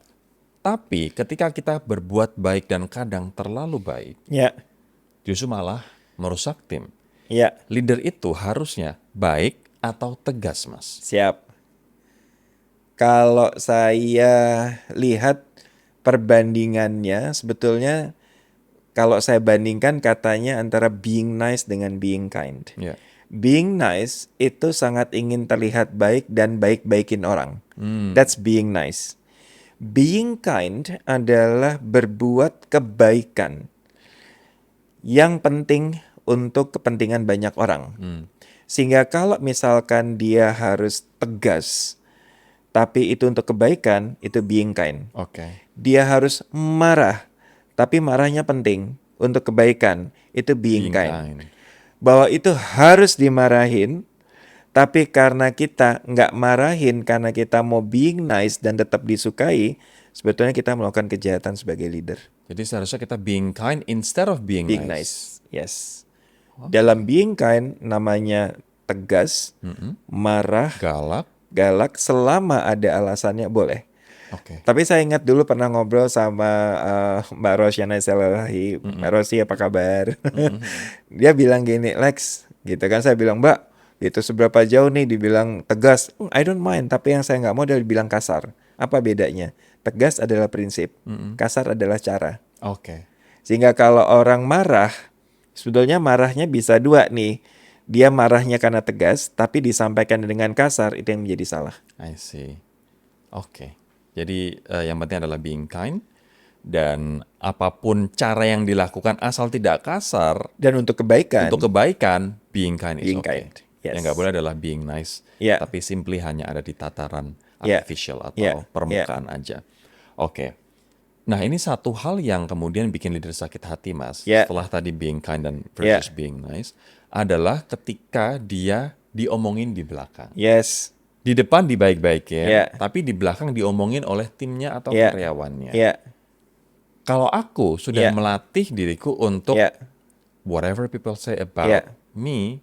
Tapi ketika kita berbuat baik dan kadang terlalu baik, ya, justru malah merusak tim. ya, Leader itu harusnya baik atau tegas, Mas. siap. Kalau saya lihat perbandingannya, sebetulnya kalau saya bandingkan katanya antara being nice dengan being kind. Ya. Being nice itu sangat ingin terlihat baik dan baik-baikin orang. That's being nice. Being kind adalah berbuat kebaikan yang penting untuk kepentingan banyak orang. Sehingga kalau misalkan dia harus tegas, tapi itu untuk kebaikan, itu being kind. Oke. Dia harus marah, tapi marahnya penting untuk kebaikan, itu being kind. Bahwa itu harus dimarahin, tapi karena kita nggak marahin, karena kita mau being nice dan tetap disukai, sebetulnya kita melakukan kejahatan sebagai leader. Jadi seharusnya kita being kind instead of being Being nice. nice, yes. Dalam being kind namanya tegas, marah, Galak. galak, selama ada alasannya boleh. Oke. Tapi saya ingat dulu pernah ngobrol sama Mbak Rosyana Salahi. Mbak Rosy apa kabar? Dia bilang gini, Lex, gitu kan. Saya bilang, Mbak, itu seberapa jauh nih dibilang tegas? I don't mind, tapi yang saya nggak mau dia dibilang kasar. Apa bedanya? Tegas adalah prinsip, kasar adalah cara. Oke. Sehingga kalau orang marah, sebetulnya marahnya bisa dua nih. Dia marahnya karena tegas, tapi disampaikan dengan kasar, itu yang menjadi salah. I see. Oke. Jadi yang penting adalah being kind dan apapun cara yang dilakukan asal tidak kasar Dan untuk kebaikan, untuk kebaikan, being kind is Being okay. kind, yes. Yang nggak boleh adalah being nice, Yeah. tapi simply hanya ada di tataran Yeah. artificial atau Yeah. permukaan aja. Oke. Nah ini satu hal yang kemudian bikin leader sakit hati, Mas. Yeah. Setelah tadi being kind dan versus being nice, adalah ketika dia diomongin di belakang. yes, Di depan dibaik-baikin, Yeah. tapi di belakang diomongin oleh timnya atau Yeah. karyawannya. ya, Kalau aku sudah Yeah. melatih diriku untuk ya, whatever people say about Yeah. me,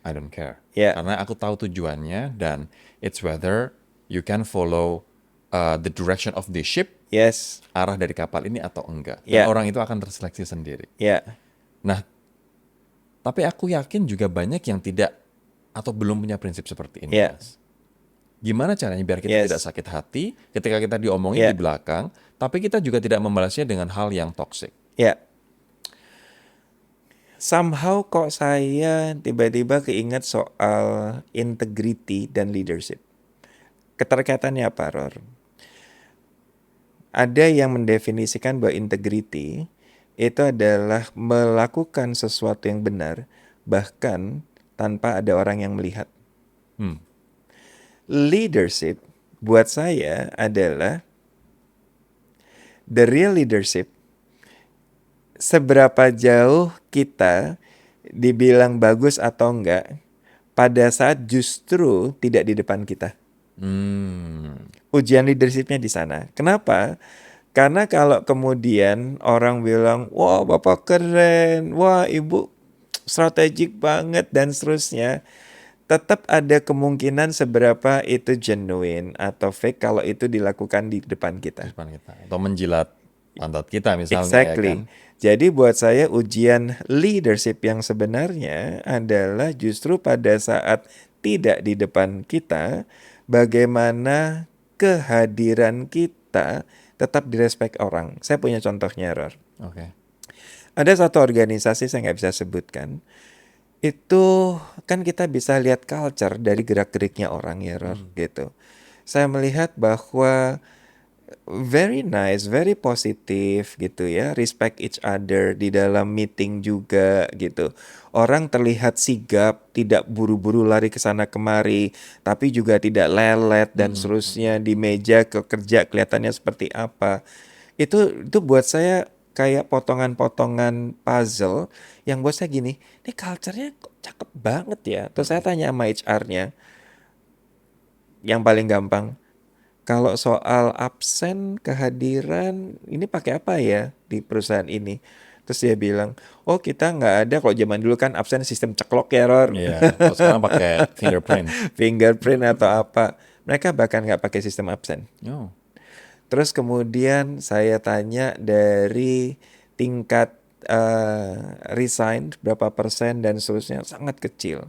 I don't care. Yeah. Karena aku tahu tujuannya dan it's whether you can follow the direction of the ship, yes, arah dari kapal ini atau enggak. Dan Yeah. orang itu akan terseleksi sendiri. ya, Nah, tapi aku yakin juga banyak yang tidak atau belum punya prinsip seperti ini, Yeah. Mas. Gimana caranya biar kita Yes. tidak sakit hati ketika kita diomongin Yeah. di belakang, tapi kita juga tidak membalasnya dengan hal yang toksik. ya. Somehow kok saya tiba-tiba keinget soal integrity dan leadership. Keterkaitannya apa, Ror? Ada yang mendefinisikan bahwa integrity itu adalah melakukan sesuatu yang benar, bahkan tanpa ada orang yang melihat. Leadership buat saya adalah the real leadership. Seberapa jauh kita dibilang bagus atau enggak pada saat justru tidak di depan kita. Ujian leadershipnya di sana. Kenapa? Karena kalau kemudian orang bilang, wah Bapak keren, wah Ibu strategik banget dan seterusnya, tetap ada kemungkinan seberapa itu genuine atau fake kalau itu dilakukan di depan kita. Depan kita. Atau menjilat pantat kita misalnya. Exactly. Ya kan? Jadi buat saya ujian leadership yang sebenarnya adalah justru pada saat tidak di depan kita, bagaimana kehadiran kita tetap direspek orang. Saya punya contohnya, Ror. Oke. Ada satu organisasi saya nggak bisa sebutkan. Itu kan kita bisa lihat culture dari gerak-geriknya orang ya, Ror, gitu. Saya melihat bahwa very nice, very positif gitu ya, respect each other di dalam meeting juga gitu. Orang terlihat sigap, tidak buru-buru lari ke sana kemari, tapi juga tidak lelet dan seterusnya di meja kerja kelihatannya seperti apa. Itu buat saya kayak potongan-potongan puzzle yang buat saya gini, ini culture-nya kok cakep banget ya. Terus saya tanya sama HR-nya, yang paling gampang, kalau soal absen, kehadiran, ini pakai apa ya di perusahaan ini? Terus dia bilang, oh kita nggak ada, kalau zaman dulu kan absen sistem ceklok ya, Ror. Iya, kalau sekarang pakai fingerprint. Fingerprint atau apa. Mereka bahkan nggak pakai sistem absen. Oh, Terus kemudian saya tanya dari tingkat resign, berapa persen dan seterusnya, sangat kecil.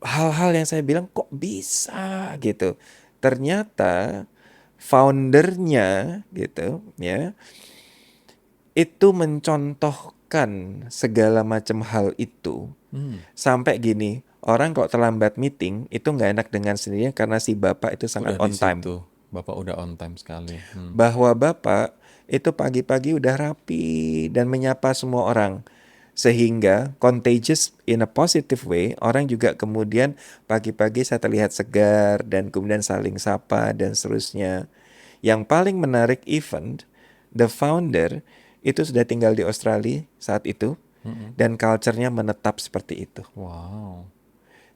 Hal-hal yang saya bilang kok bisa gitu. Ternyata foundernya gitu ya, itu mencontohkan segala macam hal itu. Sampai gini, orang kok terlambat meeting itu nggak enak dengan sendirinya karena si bapak itu sangat udah on di time. situ. Bapak udah on time sekali. Bahwa bapak itu pagi-pagi udah rapi dan menyapa semua orang. Sehingga contagious in a positive way, orang juga kemudian pagi-pagi saya terlihat segar dan kemudian saling sapa dan seterusnya. Yang paling menarik event, the founder itu sudah tinggal di Australia saat itu dan culture-nya menetap seperti itu. Wow.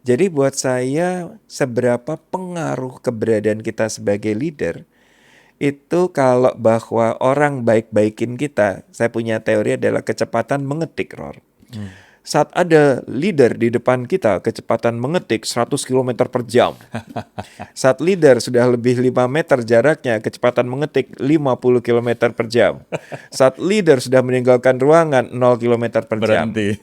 Jadi buat saya seberapa pengaruh keberadaan kita sebagai leader itu kalau bahwa orang baik-baikin kita, saya punya teori adalah kecepatan mengetik, Ror. Saat ada leader di depan kita, kecepatan mengetik 100 km per jam. Saat leader sudah lebih 5 meter jaraknya, kecepatan mengetik 50 km per jam. Saat leader sudah meninggalkan ruangan 0 km per jam. Berhenti.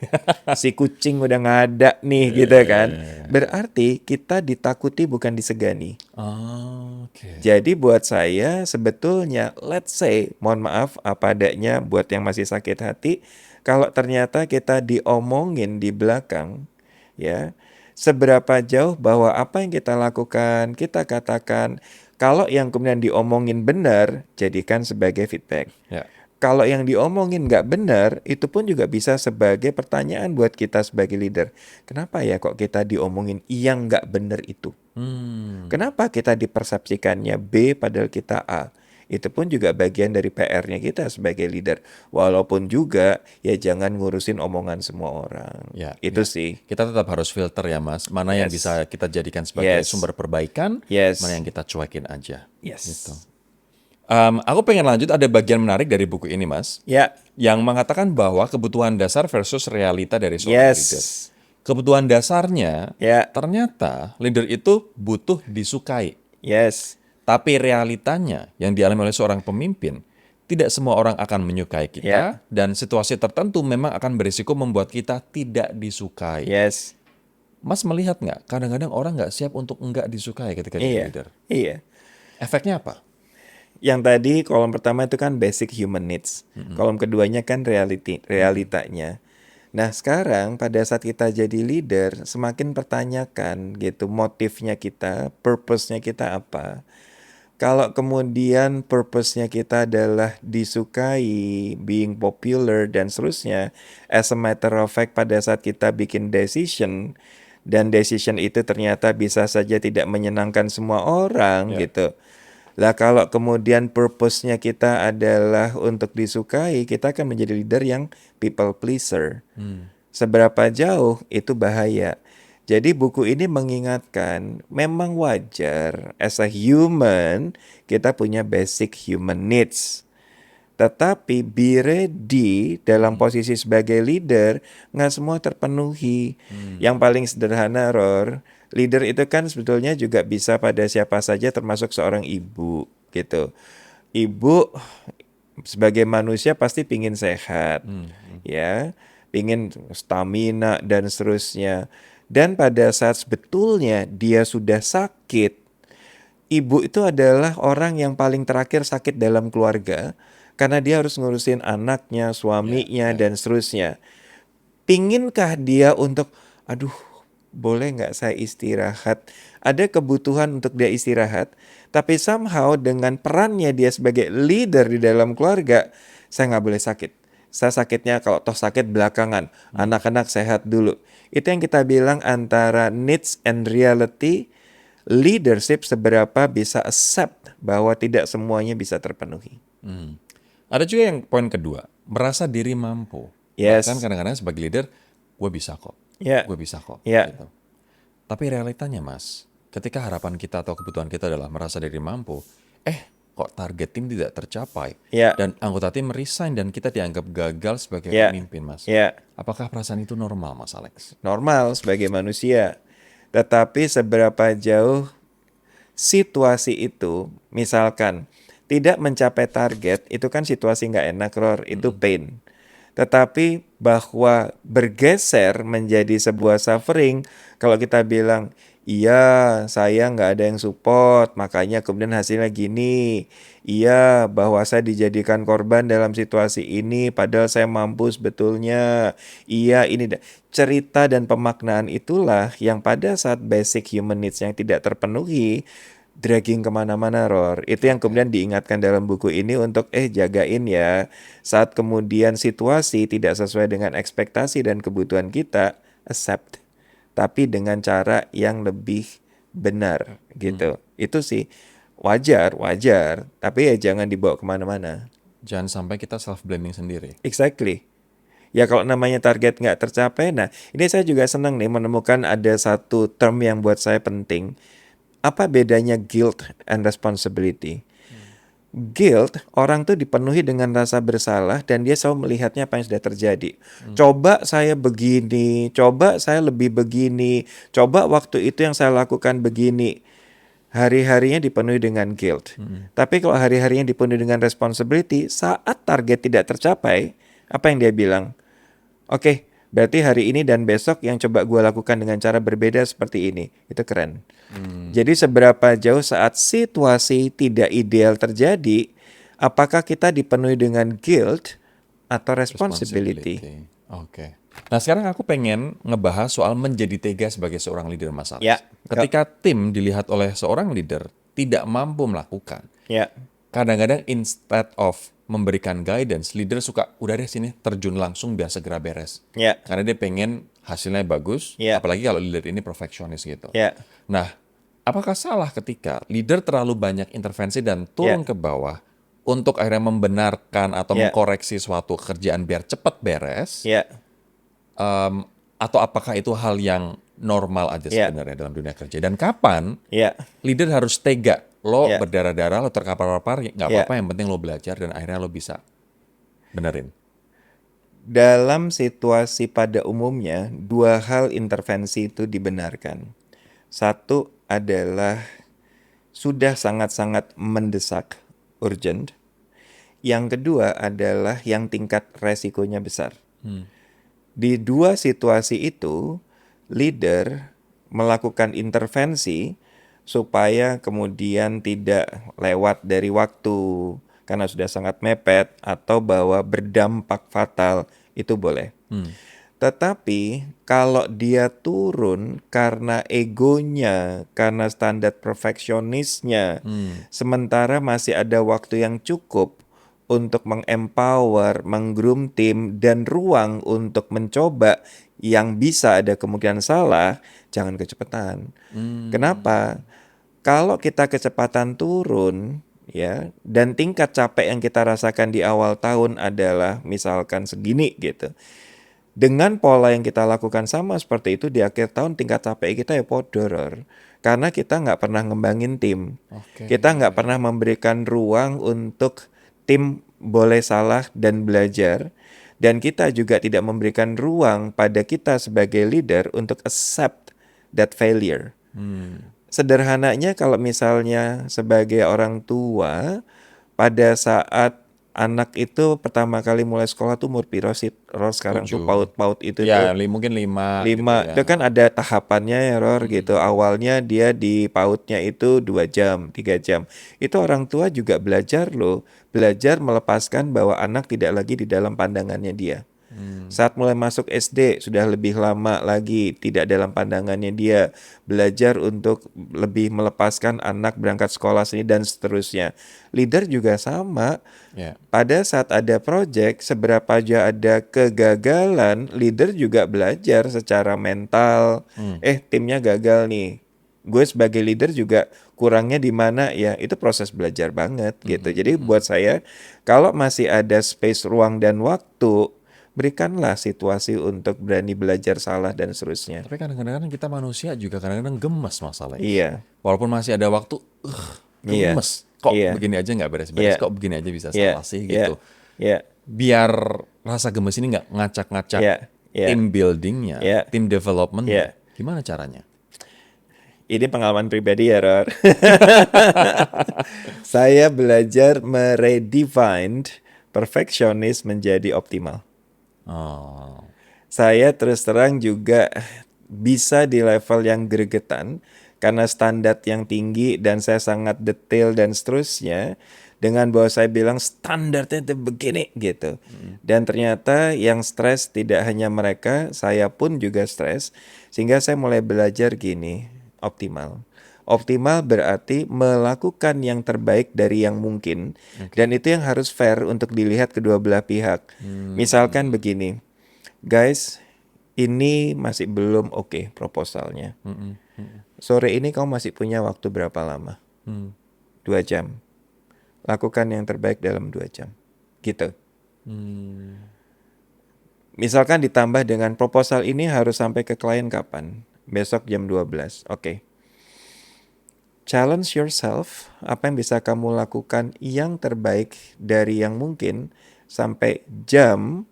Si kucing udah nggak ada nih gitu kan. Berarti kita ditakuti bukan disegani. Oke. Jadi buat saya sebetulnya let's say, mohon maaf apa adanya buat yang masih sakit hati, kalau ternyata kita diomongin di belakang ya, seberapa jauh bahwa apa yang kita lakukan, kita katakan, kalau yang kemudian diomongin benar, jadikan sebagai feedback. Ya. Kalau yang diomongin nggak benar, itu pun juga bisa sebagai pertanyaan buat kita sebagai leader. Kenapa ya kok kita diomongin yang nggak benar itu? Kenapa kita dipersepsikannya B padahal kita A? Itu pun juga bagian dari PR-nya kita sebagai leader. Walaupun juga ya jangan ngurusin omongan semua orang. Ya, Itu sih. Kita tetap harus filter ya, Mas. Mana yang Yes. bisa kita jadikan sebagai Yes. sumber perbaikan, Yes. mana yang kita cuekin aja. Yes. Gitu. Aku pengen lanjut, ada bagian menarik dari buku ini, Mas, Ya. yang mengatakan bahwa kebutuhan dasar versus realita dari seorang leader. Yes. Kebutuhan dasarnya, Ya. ternyata leader itu butuh disukai. Yes. Tapi realitanya yang dialami oleh seorang pemimpin, tidak semua orang akan menyukai kita, Ya. dan situasi tertentu memang akan berisiko membuat kita tidak disukai. Yes. Mas melihat nggak, kadang-kadang orang nggak siap untuk nggak disukai ketika jadi Iya. leader. Iya. Efeknya apa? Yang tadi kolom pertama itu kan basic human needs. Kolom keduanya kan realitanya. Nah sekarang pada saat kita jadi leader, semakin pertanyakan gitu motifnya kita, purpose-nya kita apa. Kalau kemudian purpose-nya kita adalah disukai, being popular dan seterusnya, as a matter of fact pada saat kita bikin decision, dan decision itu ternyata bisa saja tidak menyenangkan semua orang gitu. Lah kalau kemudian purpose-nya kita adalah untuk disukai, kita akan menjadi leader yang people pleaser. Seberapa jauh itu bahaya. Jadi buku ini mengingatkan memang wajar as a human kita punya basic human needs. Tetapi be ready dalam posisi sebagai leader nggak semua terpenuhi. Yang paling sederhana, Ror, leader itu kan sebetulnya juga bisa pada siapa saja termasuk seorang ibu gitu. Ibu sebagai manusia pasti pingin sehat, ya, pingin stamina dan seterusnya. Dan pada saat sebetulnya dia sudah sakit, ibu itu adalah orang yang paling terakhir sakit dalam keluarga karena dia harus ngurusin anaknya, suaminya, dan seterusnya. Pinginkah dia untuk, aduh, boleh nggak saya istirahat? Ada kebutuhan untuk dia istirahat, tapi somehow dengan perannya dia sebagai leader di dalam keluarga, saya nggak boleh sakit. Saya sakitnya kalau toh sakit belakangan, anak-anak sehat dulu. Itu yang kita bilang antara needs and reality, leadership seberapa bisa accept bahwa tidak semuanya bisa terpenuhi. Ada juga yang poin kedua, merasa diri mampu. Yes. Bahkan kadang-kadang sebagai leader, gue bisa kok. Ya. Gue bisa kok. Ya. Gitu. Tapi realitanya, Mas, ketika harapan kita atau kebutuhan kita adalah merasa diri mampu, kok target tim tidak tercapai, Ya. dan anggota tim resign dan kita dianggap gagal sebagai Ya. pemimpin, Mas. Ya. Apakah perasaan itu normal, Mas Alex? Normal sebagai manusia. Tetapi seberapa jauh situasi itu, misalkan tidak mencapai target, itu kan situasi nggak enak, Ror, itu pain. Tetapi bahwa bergeser menjadi sebuah suffering, kalau kita bilang, iya saya nggak ada yang support, makanya kemudian hasilnya gini. Iya bahwa saya dijadikan korban dalam situasi ini, padahal saya mampu sebetulnya. Iya ini cerita dan pemaknaan itulah yang pada saat basic human needs yang tidak terpenuhi, dragging kemana-mana, Ror. Itu yang kemudian diingatkan dalam buku ini untuk jagain ya. Saat kemudian situasi tidak sesuai dengan ekspektasi dan kebutuhan kita, accept. Tapi dengan cara yang lebih benar gitu. Itu sih wajar. Tapi ya jangan dibawa kemana-mana. Jangan sampai kita self-blaming sendiri. Exactly. Ya kalau namanya target nggak tercapai, nah ini saya juga senang nih menemukan ada satu term yang buat saya penting. Apa bedanya guilt and responsibility? Guilt, orang tuh dipenuhi dengan rasa bersalah dan dia selalu melihatnya apa yang sudah terjadi. Coba saya begini, coba saya lebih begini, coba waktu itu yang saya lakukan begini. Hari-harinya dipenuhi dengan guilt. Tapi kalau hari-harinya dipenuhi dengan responsibility, saat target tidak tercapai, apa yang dia bilang? Oke, berarti hari ini dan besok yang coba gue lakukan dengan cara berbeda seperti ini. Itu keren. Jadi seberapa jauh saat situasi tidak ideal terjadi, apakah kita dipenuhi dengan guilt atau responsibility? Oke. Nah sekarang aku pengen ngebahas soal menjadi tega sebagai seorang leader, Mas Alex. Ya. Ketika tim dilihat oleh seorang leader tidak mampu melakukan, Ya, kadang-kadang instead of memberikan guidance, leader suka udah deh sini terjun langsung biar segera beres. ya, Karena dia pengen hasilnya bagus, Ya. apalagi kalau leader ini perfeksionis gitu. ya, Nah, apakah salah ketika leader terlalu banyak intervensi dan turun ke bawah untuk akhirnya membenarkan atau Ya. mengkoreksi suatu kerjaan biar cepat beres? ya. Atau apakah itu hal yang normal aja Ya. sebenarnya dalam dunia kerja? Dan kapan Ya, leader harus tega? Lo Ya. berdarah-darah, lo terkapar-kapar, nggak Ya. apa-apa, yang penting lo belajar dan akhirnya lo bisa benerin. dalam situasi pada umumnya, dua hal intervensi itu dibenarkan. Satu adalah sudah sangat-sangat mendesak, urgent. Yang kedua adalah yang tingkat resikonya besar. Di dua situasi itu, leader melakukan intervensi supaya kemudian tidak lewat dari waktu karena sudah sangat mepet atau bahwa berdampak fatal, itu boleh. Tetapi kalau dia turun karena egonya, karena standar perfeksionisnya, sementara masih ada waktu yang cukup untuk mengempower, menggroom tim, dan ruang untuk mencoba yang bisa ada kemungkinan salah, jangan kecepatan. Kenapa? Kalau kita kecepatan turun, ya, dan tingkat capek yang kita rasakan di awal tahun adalah misalkan segini gitu. Dengan pola yang kita lakukan sama seperti itu di akhir tahun, tingkat capek kita ya podor. Karena kita nggak pernah ngembangin tim. Kita nggak pernah memberikan ruang untuk tim boleh salah dan belajar. Dan kita juga tidak memberikan ruang pada kita sebagai leader untuk accept that failure. Sederhananya kalau misalnya sebagai orang tua, pada saat anak itu pertama kali mulai sekolah tuh umur piro sih? Sekarang tuh 7. paut itu Ya, tuh mungkin 5. 5. gitu ya. Itu kan ada tahapannya ya, Ror, gitu. Awalnya dia di pautnya itu 2 jam, 3 jam. Itu orang tua juga belajar loh. Belajar melepaskan bahwa anak tidak lagi di dalam pandangannya dia. Saat mulai masuk SD sudah lebih lama lagi tidak dalam pandangannya dia. Belajar untuk lebih melepaskan anak berangkat sekolah sini dan seterusnya. Leader juga sama. Ya. Pada saat ada project, seberapa aja ada kegagalan, leader juga belajar secara mental. Timnya gagal nih. Gue sebagai leader juga kurangnya di mana ya, itu proses belajar banget gitu. Jadi buat saya, kalau masih ada space, ruang dan waktu, berikanlah situasi untuk berani belajar salah dan seterusnya. Tapi kadang-kadang kita manusia juga kadang-kadang gemes masalahnya. Iya, Walaupun masih ada waktu, iya, gemes. Kok iya, begini aja nggak beres-beres? iya, Kok begini aja bisa iya, salah sih iya, gitu. iya, Biar rasa gemes ini nggak ngacak-ngacak iya, iya, tim buildingnya, iya, tim developmentnya. iya. Gimana caranya? Ini pengalaman pribadi ya, Ror. Saya belajar meredefine perfeksionis menjadi optimal. Oh, Saya terus terang juga bisa di level yang gregetan karena standar yang tinggi dan saya sangat detail dan seterusnya, dengan bahwa saya bilang standarnya itu begini gitu. Dan ternyata yang stres tidak hanya mereka, saya pun juga stres. Sehingga saya mulai belajar gini, optimal. Optimal berarti melakukan yang terbaik dari yang mungkin. Dan itu yang harus fair untuk dilihat kedua belah pihak. Misalkan begini, guys, ini masih belum oke proposalnya. Sore ini kamu masih punya waktu berapa lama? 2 jam. Lakukan yang terbaik dalam 2 jam. Gitu. Misalkan ditambah dengan proposal ini harus sampai ke klien kapan? Besok jam 12. Oke. Challenge yourself, apa yang bisa kamu lakukan yang terbaik dari yang mungkin sampai jam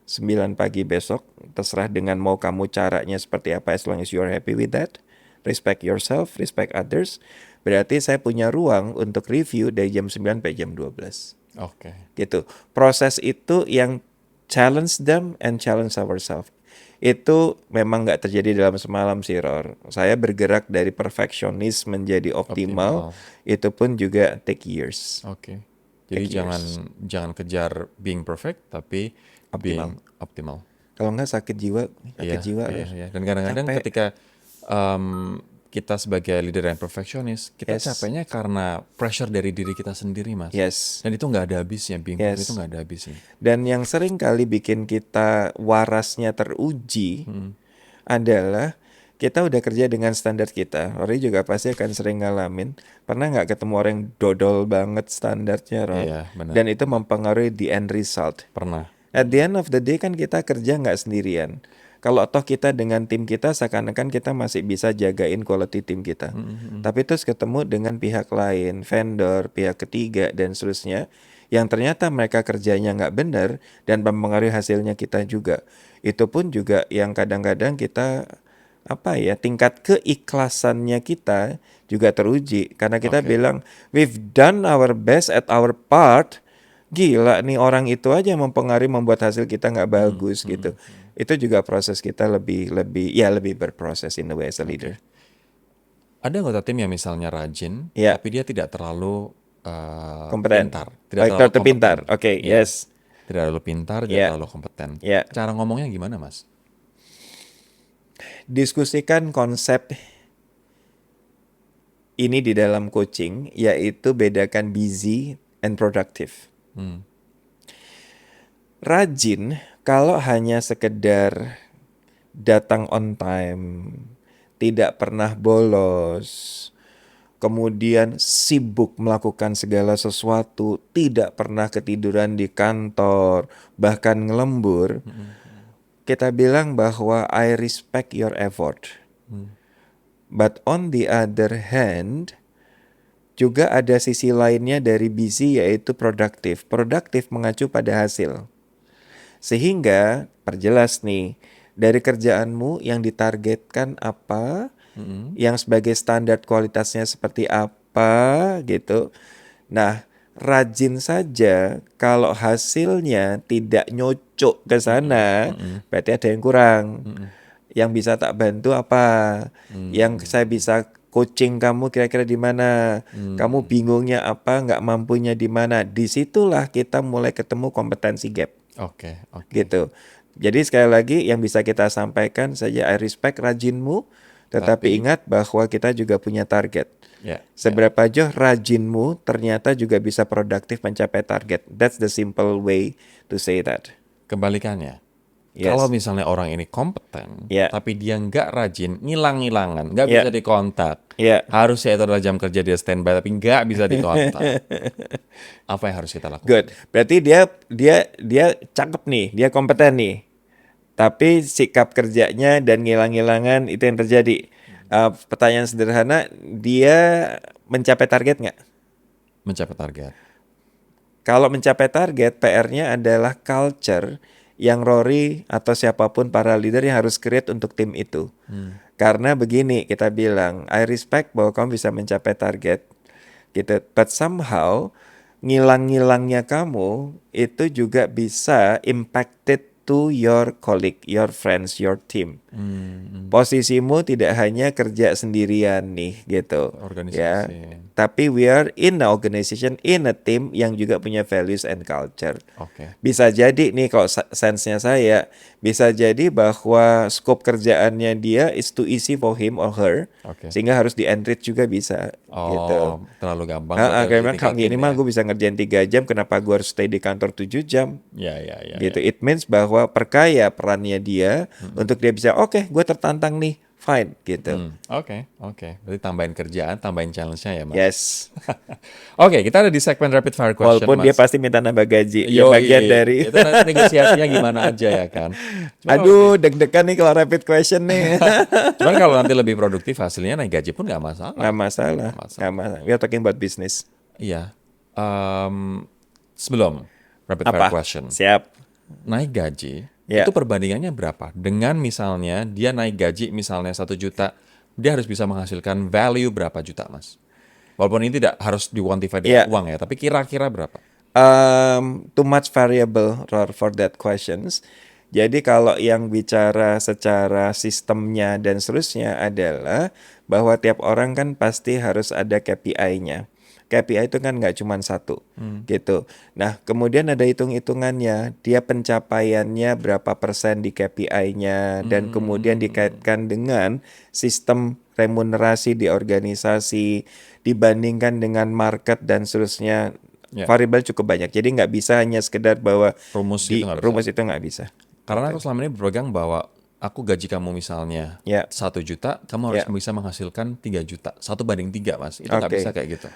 9 pagi besok, terserah dengan mau kamu caranya seperti apa, as long as you're happy with that. Respect yourself, respect others. Berarti saya punya ruang untuk review dari jam 9 sampai jam 12. oke. Gitu. Proses itu yang challenge them and challenge ourselves. Itu memang nggak terjadi dalam semalam sih, Ror. Saya bergerak dari perfeksionis menjadi optimal. Itu pun juga take years. Oke. Jadi Take years. jangan kejar being perfect, tapi Optimal. being optimal. Kalau nggak sakit jiwa, Iya, Ror. iya. Dan kadang-kadang Capek. ketika kita sebagai leader yang perfeksionis, kita Yes. capeknya karena pressure dari diri kita sendiri, Mas. Yes. Dan itu nggak ada habisnya, being Yes. perfect itu nggak ada habisnya. Dan yang sering kali bikin kita warasnya teruji adalah kita udah kerja dengan standar kita. Rory juga pasti akan sering ngalamin. Pernah nggak ketemu orang yang dodol banget standarnya, Rory? Iya, benar. Dan itu mempengaruhi the end result. Pernah. At the end of the day kan kita kerja nggak sendirian. Kalau toh kita dengan tim kita seakan-akan kita masih bisa jagain quality tim kita. Tapi terus ketemu dengan pihak lain, vendor, pihak ketiga, dan seterusnya, yang ternyata mereka kerjanya nggak benar dan mempengaruhi hasilnya kita juga. Itu pun juga yang kadang-kadang kita, tingkat keikhlasannya kita juga teruji. Karena kita bilang, we've done our best at our part. Gila nih, orang itu aja yang mempengaruhi membuat hasil kita nggak bagus gitu. Itu juga proses kita lebih berproses in a way as a leader. Ada anggota tim yang misalnya rajin, Iya. tapi dia tidak terlalu Kompeten. pintar. Terlalu pintar. kompeten. Oke, Iya. yes. Tidak terlalu pintar, tidak Iya. terlalu kompeten. Iya. Cara ngomongnya gimana, Mas? Diskusikan konsep ini di dalam coaching, yaitu bedakan busy and productive. Rajin kalau hanya sekedar datang on time, tidak pernah bolos, kemudian sibuk melakukan segala sesuatu, tidak pernah ketiduran di kantor, bahkan ngelembur, kita bilang bahwa I respect your effort. But on the other hand, juga ada sisi lainnya dari busy, yaitu produktif. Produktif mengacu pada hasil. Sehingga, perjelas nih, dari kerjaanmu yang ditargetkan apa, yang sebagai standar kualitasnya seperti apa, gitu. Nah, rajin saja, kalau hasilnya tidak nyocok ke sana, berarti ada yang kurang. Yang bisa tak bantu apa? Yang saya bisa coaching kamu kira-kira di mana? Kamu bingungnya apa? Nggak mampunya di mana? Disitulah kita mulai ketemu kompetensi gap. Oke. Gitu. Jadi sekali lagi yang bisa kita sampaikan saja, I respect rajinmu, tetapi ingat bahwa kita juga punya target. Ya. Seberapa jauh rajinmu ternyata juga bisa produktif mencapai target. That's the simple way to say that. Kebalikannya, Yes. Kalau misalnya orang ini kompeten, Ya. tapi dia nggak rajin, ngilang-ngilangan, nggak Ya. bisa dikontak. Ya. Harusnya itu adalah jam kerja dia standby, tapi nggak bisa dikontak. Apa yang harus kita lakukan? Good. Berarti dia cakep nih, dia kompeten nih. Tapi sikap kerjanya dan ngilang-ngilangan itu yang terjadi. Pertanyaan sederhana, dia mencapai target nggak? Mencapai target. Kalau mencapai target, PR-nya adalah culture yang Rory atau siapapun para leader yang harus create untuk tim itu. Karena begini, kita bilang, I respect bahwa kamu bisa mencapai target, gitu. But somehow, ngilang-ngilangnya kamu itu juga bisa impacted to your colleague, your friends, your team. Posisimu tidak hanya kerja sendirian nih, gitu. Organisasi. Ya. Tapi we are in an organization, in a team yang juga punya values and culture. Oke. Bisa jadi nih kalau sense-nya saya, bisa jadi bahwa scope kerjaannya dia is too easy for him or her, Oke. sehingga harus di-enrich juga bisa. Gitu. Oh, terlalu gampang. buat Karena tingkat gini tim mah ya. gue bisa ngerjain 3 jam, kenapa gue harus stay di kantor 7 jam? Ya. Gitu. It means bahwa perkaya perannya dia untuk dia bisa, oke, gue tertantang nih, fine, gitu. Oke. Berarti tambahin kerjaan, tambahin challenge-nya ya, Mas. Yes. Oke, kita ada di segmen rapid fire question, Walaupun Mas. dia pasti minta nambah gaji, ya Yoi. bagian dari. Itu nanti negosiasinya gimana aja ya kan. Aduh, deg-degan nih kalau rapid question nih. Cuman kalau nanti lebih produktif hasilnya naik gaji pun nggak masalah. Nggak masalah. Nggak masalah. We are talking about business. Iya. Sebelum rapid fire Apa? question. Siap. Naik gaji, Ya. itu perbandingannya berapa? Dengan misalnya dia naik gaji misalnya 1 juta, dia harus bisa menghasilkan value berapa juta, Mas? Walaupun ini tidak harus di-quantify dengan Ya. uang ya, tapi kira-kira berapa? Too much variable for that questions. Jadi kalau yang bicara secara sistemnya dan seterusnya adalah bahwa tiap orang kan pasti harus ada KPI-nya. KPI itu kan nggak cuma satu, gitu. Nah, kemudian ada hitung-hitungannya, dia pencapaiannya berapa persen di KPI-nya, dan kemudian dikaitkan dengan sistem remunerasi di organisasi, dibandingkan dengan market dan seterusnya. Ya. Variabel cukup banyak, jadi nggak bisa hanya sekedar bahwa Rumus di itu nggak bisa. rumus itu nggak bisa. Karena aku selama ini berpegang bahwa aku gaji kamu misalnya Ya. 1 juta, kamu harus Ya. bisa menghasilkan 3 juta. 1/3, Mas. Itu nggak Oke. bisa kayak gitu.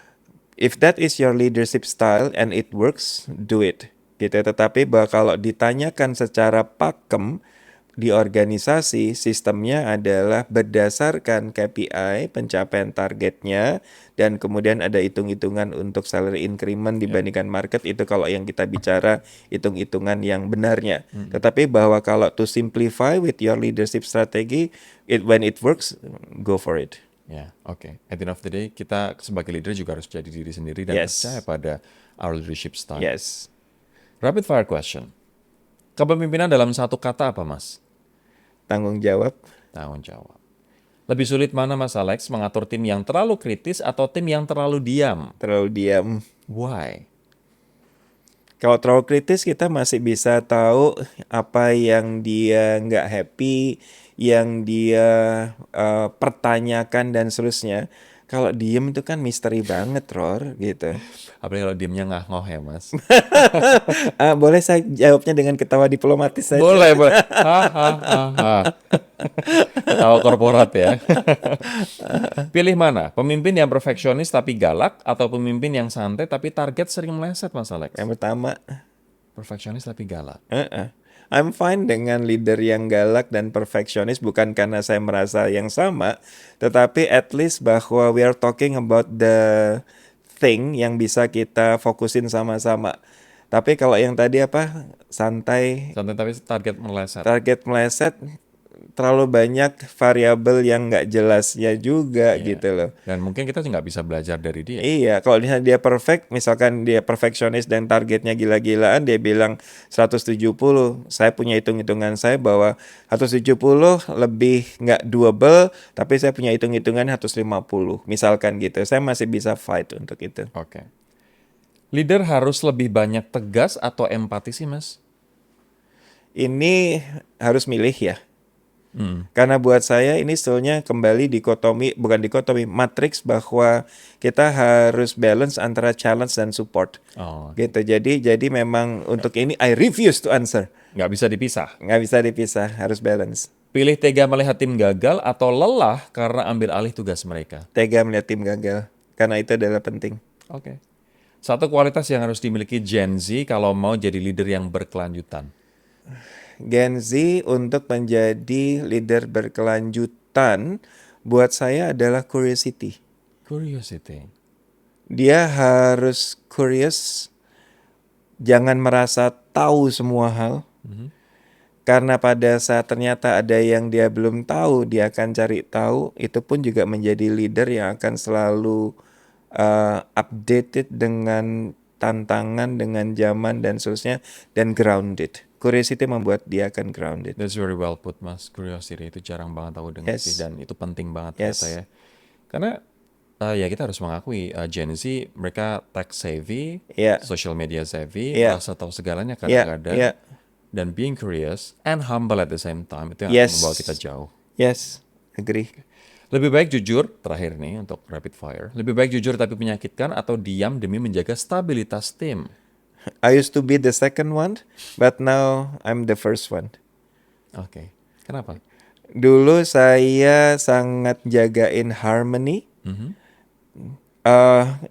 If that is your leadership style and it works, do it. Gitu. Tetapi bahwa kalau ditanyakan secara pakem di organisasi, sistemnya adalah berdasarkan KPI, pencapaian targetnya, dan kemudian ada hitung-hitungan untuk salary increment dibandingkan market. Itu kalau yang kita bicara hitung-hitungan yang benarnya. Tetapi bahwa kalau to simplify with your leadership strategy, when it works, go for it. Ya, oke. At the end of the day, kita sebagai leader juga harus jadi diri sendiri dan Yes. percaya pada our leadership style. Yes. Rapid fire question. Kepemimpinan dalam satu kata apa, Mas? Tanggung jawab. Tanggung jawab. Lebih sulit mana, Mas Alex, mengatur tim yang terlalu kritis atau tim yang terlalu diam? Terlalu diam. Why? Kalau terlalu kritis kita masih bisa tahu apa yang dia nggak happy, yang dia pertanyakan dan seterusnya. Kalau diem itu kan misteri banget, Ror, gitu. Apalagi kalau diemnya ngoh ya, Mas. Boleh saya jawabnya dengan ketawa diplomatis saja? Boleh. Hahaha. Ketawa korporat ya. Pilih mana? Pemimpin yang perfeksionis tapi galak atau pemimpin yang santai tapi target sering meleset, Mas Alex? Yang pertama, Perfeksionis tapi galak. I'm fine dengan leader yang galak dan perfeksionis, bukan karena saya merasa yang sama, tetapi at least bahwa we are talking about the thing yang bisa kita fokusin sama-sama. Tapi kalau yang tadi apa, santai, Santai tapi target meleset. target meleset, terlalu banyak variabel yang nggak jelasnya juga gitu loh. Dan mungkin kita nggak bisa belajar dari dia. Iya, kalau dia perfect, misalkan dia perfeksionis dan targetnya gila-gilaan, dia bilang 170, saya punya hitung-hitungan saya bahwa 170 lebih nggak doable, tapi saya punya hitung-hitungan 150, misalkan gitu. Saya masih bisa fight untuk itu. Oke. Leader harus lebih banyak tegas atau empati sih, Mas? Ini harus milih ya. Karena buat saya ini sebetulnya kembali bukan dikotomi, matriks bahwa kita harus balance antara challenge dan support. Oh, Gitu. Jadi memang untuk ini I refuse to answer. nggak bisa dipisah. Nggak bisa dipisah, harus balance. Pilih tega melihat tim gagal atau lelah karena ambil alih tugas mereka. Tega melihat tim gagal, karena itu adalah penting. Oke. Satu kualitas yang harus dimiliki Gen Z kalau mau jadi leader yang berkelanjutan. Gen Z untuk menjadi leader berkelanjutan buat saya adalah curiosity. Curiosity. Dia harus curious, jangan merasa tahu semua hal. Karena pada saat ternyata ada yang dia belum tahu, dia akan cari tahu. Itu pun juga menjadi leader yang akan selalu updated dengan tantangan, dengan zaman dan seterusnya, dan grounded. Curiosity membuat dia akan grounded. That's very well put, Mas. Curiosity itu jarang banget aku dengar Yes. sih, dan itu penting banget Yes. buat saya. Karena ya kita harus mengakui Gen Z mereka tech savvy, Yeah. social media savvy, Yeah. merasa tahu segalanya Yeah, kadang-kadang, yeah. dan being curious and humble at the same time itu yang Yes. akan membawa kita jauh. Yes, agree. Lebih baik jujur, terakhir nih untuk rapid fire. Lebih baik jujur tapi menyakitkan atau diam demi menjaga stabilitas tim. I used to be the second one, but now I'm the first one. Oke. Kenapa? Dulu saya sangat jagain harmony.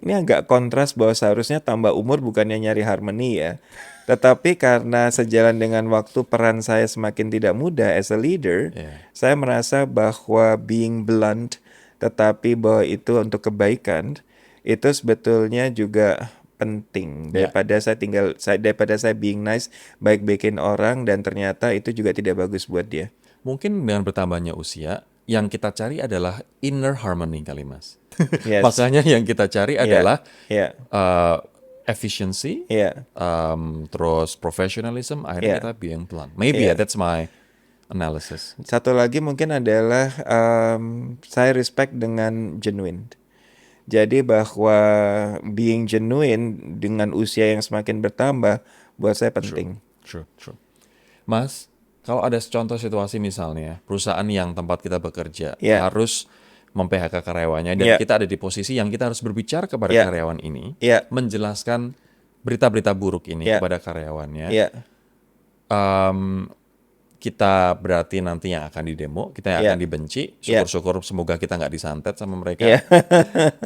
Ini agak kontras bahwa seharusnya tambah umur bukannya nyari harmony ya. Tetapi karena sejalan dengan waktu peran saya semakin tidak mudah as a leader, Yeah. saya merasa bahwa being blunt tetapi bahwa itu untuk kebaikan itu sebetulnya juga penting daripada saya being nice, baik-baikin orang dan ternyata itu juga tidak bagus buat dia. Mungkin dengan bertambahnya usia, yang kita cari adalah inner harmony kali, Mas. Yes. Makanya yang kita cari adalah Yeah. efficiency, Yeah. terus professionalism, akhirnya Yeah. kita being blunt. Maybe Yeah. that's my analysis. Satu lagi mungkin adalah saya respect dengan genuine. Jadi bahwa being genuine dengan usia yang semakin bertambah buat saya penting. True. Mas, kalau ada contoh situasi misalnya perusahaan yang tempat kita bekerja Yeah. harus mem-PHK karyawannya dan Yeah. kita ada di posisi yang kita harus berbicara kepada Yeah. karyawan ini, Yeah. menjelaskan berita-berita buruk ini Yeah. kepada karyawannya. Ya, Kita berarti nanti yang akan didemo, kita yang Yeah. akan dibenci. Yeah. Syukur-syukur semoga kita nggak disantet sama mereka. Yeah.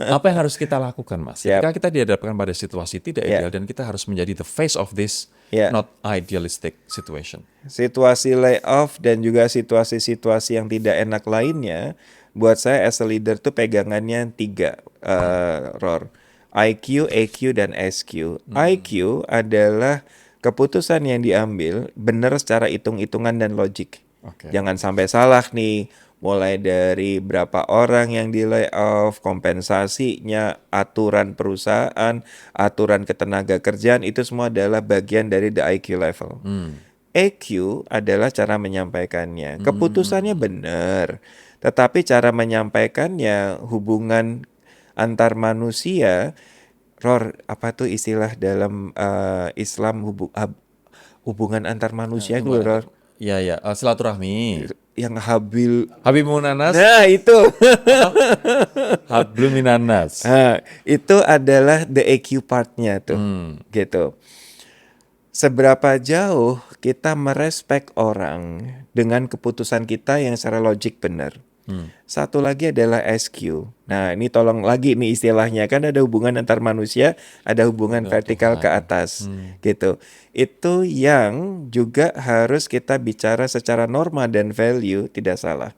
Apa yang harus kita lakukan, Mas? Yep. Ketika kita dihadapkan pada situasi tidak Yeah. ideal dan kita harus menjadi the face of this Yeah. not idealistic situation. situasi layoff dan juga situasi-situasi yang tidak enak lainnya, buat saya as a leader tuh pegangannya 3, Ror. IQ, EQ, dan SQ. IQ adalah keputusan yang diambil benar secara hitung-hitungan dan logik. Oke. Jangan sampai salah nih, mulai dari berapa orang yang di layoff, kompensasinya, aturan perusahaan, aturan ketenaga kerjaan, itu semua adalah bagian dari the IQ level. EQ adalah cara menyampaikannya. Keputusannya benar, tetapi cara menyampaikannya, hubungan antar manusia, Ror, apa tuh istilah dalam Islam hubungan antar manusia gitu, Ror? Iya, silaturahmi. Yang habil. Habibun Nanas, Nah, itu. hablum minanas. Nah, itu adalah the EQ partnya tuh. Gitu. Seberapa jauh kita merespek orang dengan keputusan kita yang secara logik benar. Satu lagi adalah SQ. Nah, ini tolong lagi nih istilahnya, kan ada hubungan antar manusia, ada hubungan vertikal ke atas, gitu. Itu yang juga harus kita bicara secara norma dan value, tidak salah.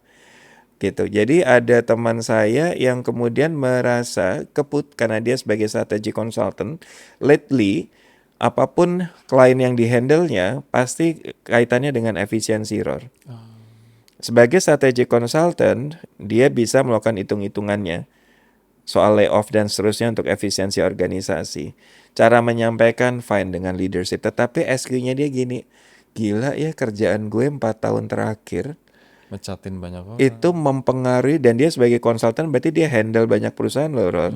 Gitu. Jadi ada teman saya yang kemudian merasa karena dia sebagai strategy consultant, lately apapun klien yang dihandle-nya pasti kaitannya dengan efisiensi, Ror. Sebagai strategi consultant, dia bisa melakukan hitung-hitungannya soal layoff dan seterusnya untuk efisiensi organisasi. Cara menyampaikan fine dengan leadership, tetapi SQ-nya dia gini, gila ya kerjaan gue 4 tahun terakhir Mecatin banyak orang. itu mempengaruhi, dan dia sebagai konsultan berarti dia handle banyak perusahaan loh, Ron.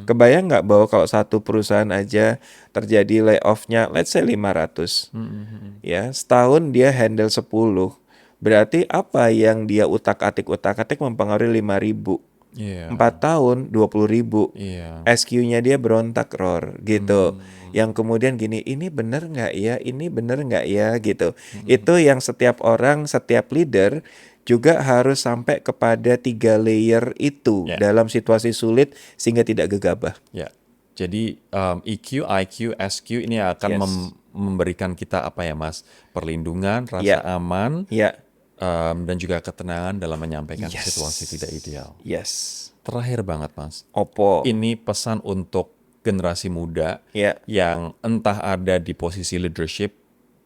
Kebayang nggak bahwa kalau satu perusahaan aja terjadi layoff-nya let's say 500, ya setahun dia handle 10, Berarti apa yang dia utak-atik mempengaruhi 5.000. Iya. 4 tahun 20.000. Iya. SQ-nya dia berontak, Ror, gitu. Yang kemudian gini, ini bener nggak ya? Ini bener nggak ya? Gitu. Itu yang setiap orang, setiap leader juga harus sampai kepada 3 layer itu Ya. dalam situasi sulit sehingga tidak gegabah. Ya. Jadi EQ, IQ, SQ ini akan Yes. memberikan kita apa ya, Mas? Perlindungan, Ya. rasa aman, Ya. dan juga ketenangan dalam menyampaikan Yes. situasi tidak ideal. Yes. Terakhir banget, Mas. Opo. Ini pesan untuk generasi muda Ya. yang entah ada di posisi leadership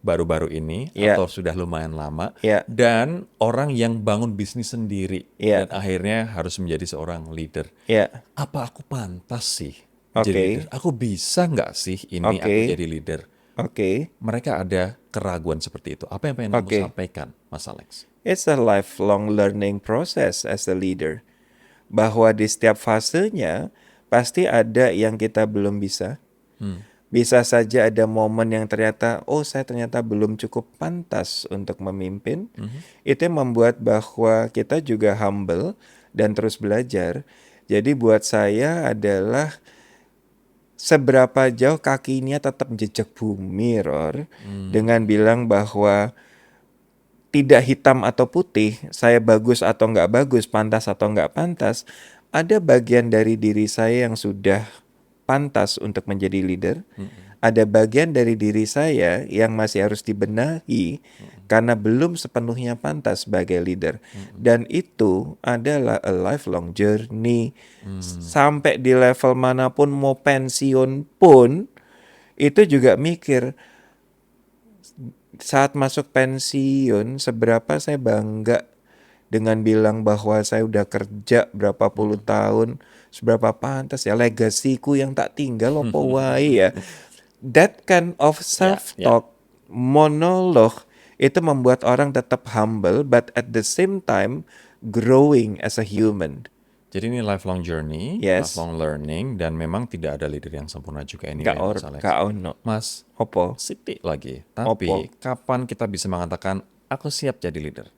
baru-baru ini Ya. atau sudah lumayan lama, Ya. dan orang yang bangun bisnis sendiri Ya. dan akhirnya harus menjadi seorang leader. Ya. Apa aku pantas sih Oke. jadi leader? Aku bisa nggak sih ini aku Oke. jadi leader? Oke. Mereka ada keraguan seperti itu. Apa yang pengen kamu Oke. sampaikan, Mas Alex? It's a lifelong learning process as a leader. Bahwa di setiap fasenya pasti ada yang kita belum bisa. Bisa saja ada momen yang ternyata, oh saya ternyata belum cukup pantas untuk memimpin. Itu yang membuat bahwa kita juga humble dan terus belajar. Jadi buat saya adalah seberapa jauh kakinya tetap jejak bumi, Ror. Dengan bilang bahwa tidak hitam atau putih, saya bagus atau nggak bagus, pantas atau nggak pantas, ada bagian dari diri saya yang sudah pantas untuk menjadi leader. Ada bagian dari diri saya yang masih harus dibenahi karena belum sepenuhnya pantas sebagai leader. Dan itu adalah a lifelong journey. Sampai di level manapun mau pensiun pun, itu juga mikir, saat masuk pensiun, seberapa saya bangga dengan bilang bahwa saya udah kerja berapa puluh tahun, seberapa pantas ya legasiku yang tak tinggal apa wae ya. That kind of self-talk, monolog, itu membuat orang tetap humble, but at the same time growing as a human. Jadi ini lifelong journey, Yes. lifelong learning, dan memang tidak ada leader yang sempurna juga ini, Gak ono. Mas, Opo? sithik lagi. Tapi kapan kita bisa mengatakan aku siap jadi leader?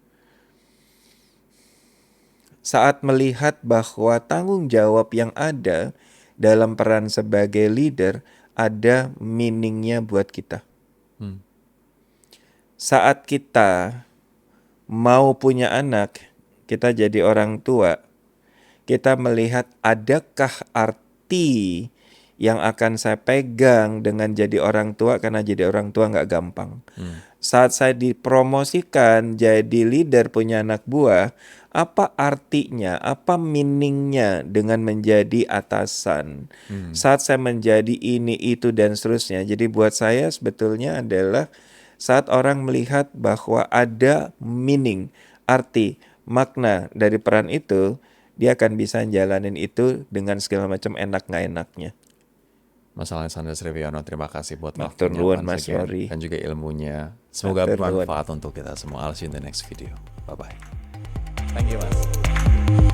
Saat melihat bahwa tanggung jawab yang ada dalam peran sebagai leader ada meaningnya buat kita. Saat kita mau punya anak, kita jadi orang tua, kita melihat adakah arti yang akan saya pegang dengan jadi orang tua, karena jadi orang tua nggak gampang. Saat saya dipromosikan jadi leader punya anak buah, apa artinya, apa meaningnya dengan menjadi atasan? Saat saya menjadi ini, itu, dan seterusnya. Jadi buat saya sebetulnya adalah saat orang melihat bahwa ada meaning, arti, makna dari peran itu, dia akan bisa jalanin itu dengan segala macam enak nggak enaknya. Mas Alexander Sriwiono, terima kasih buat Matur waktunya nuwun, once Mas again, Rory. dan juga ilmunya. Semoga Matur nuwun. bermanfaat untuk kita semua. I'll see you in the next video. Bye-bye. Thank you, Mas.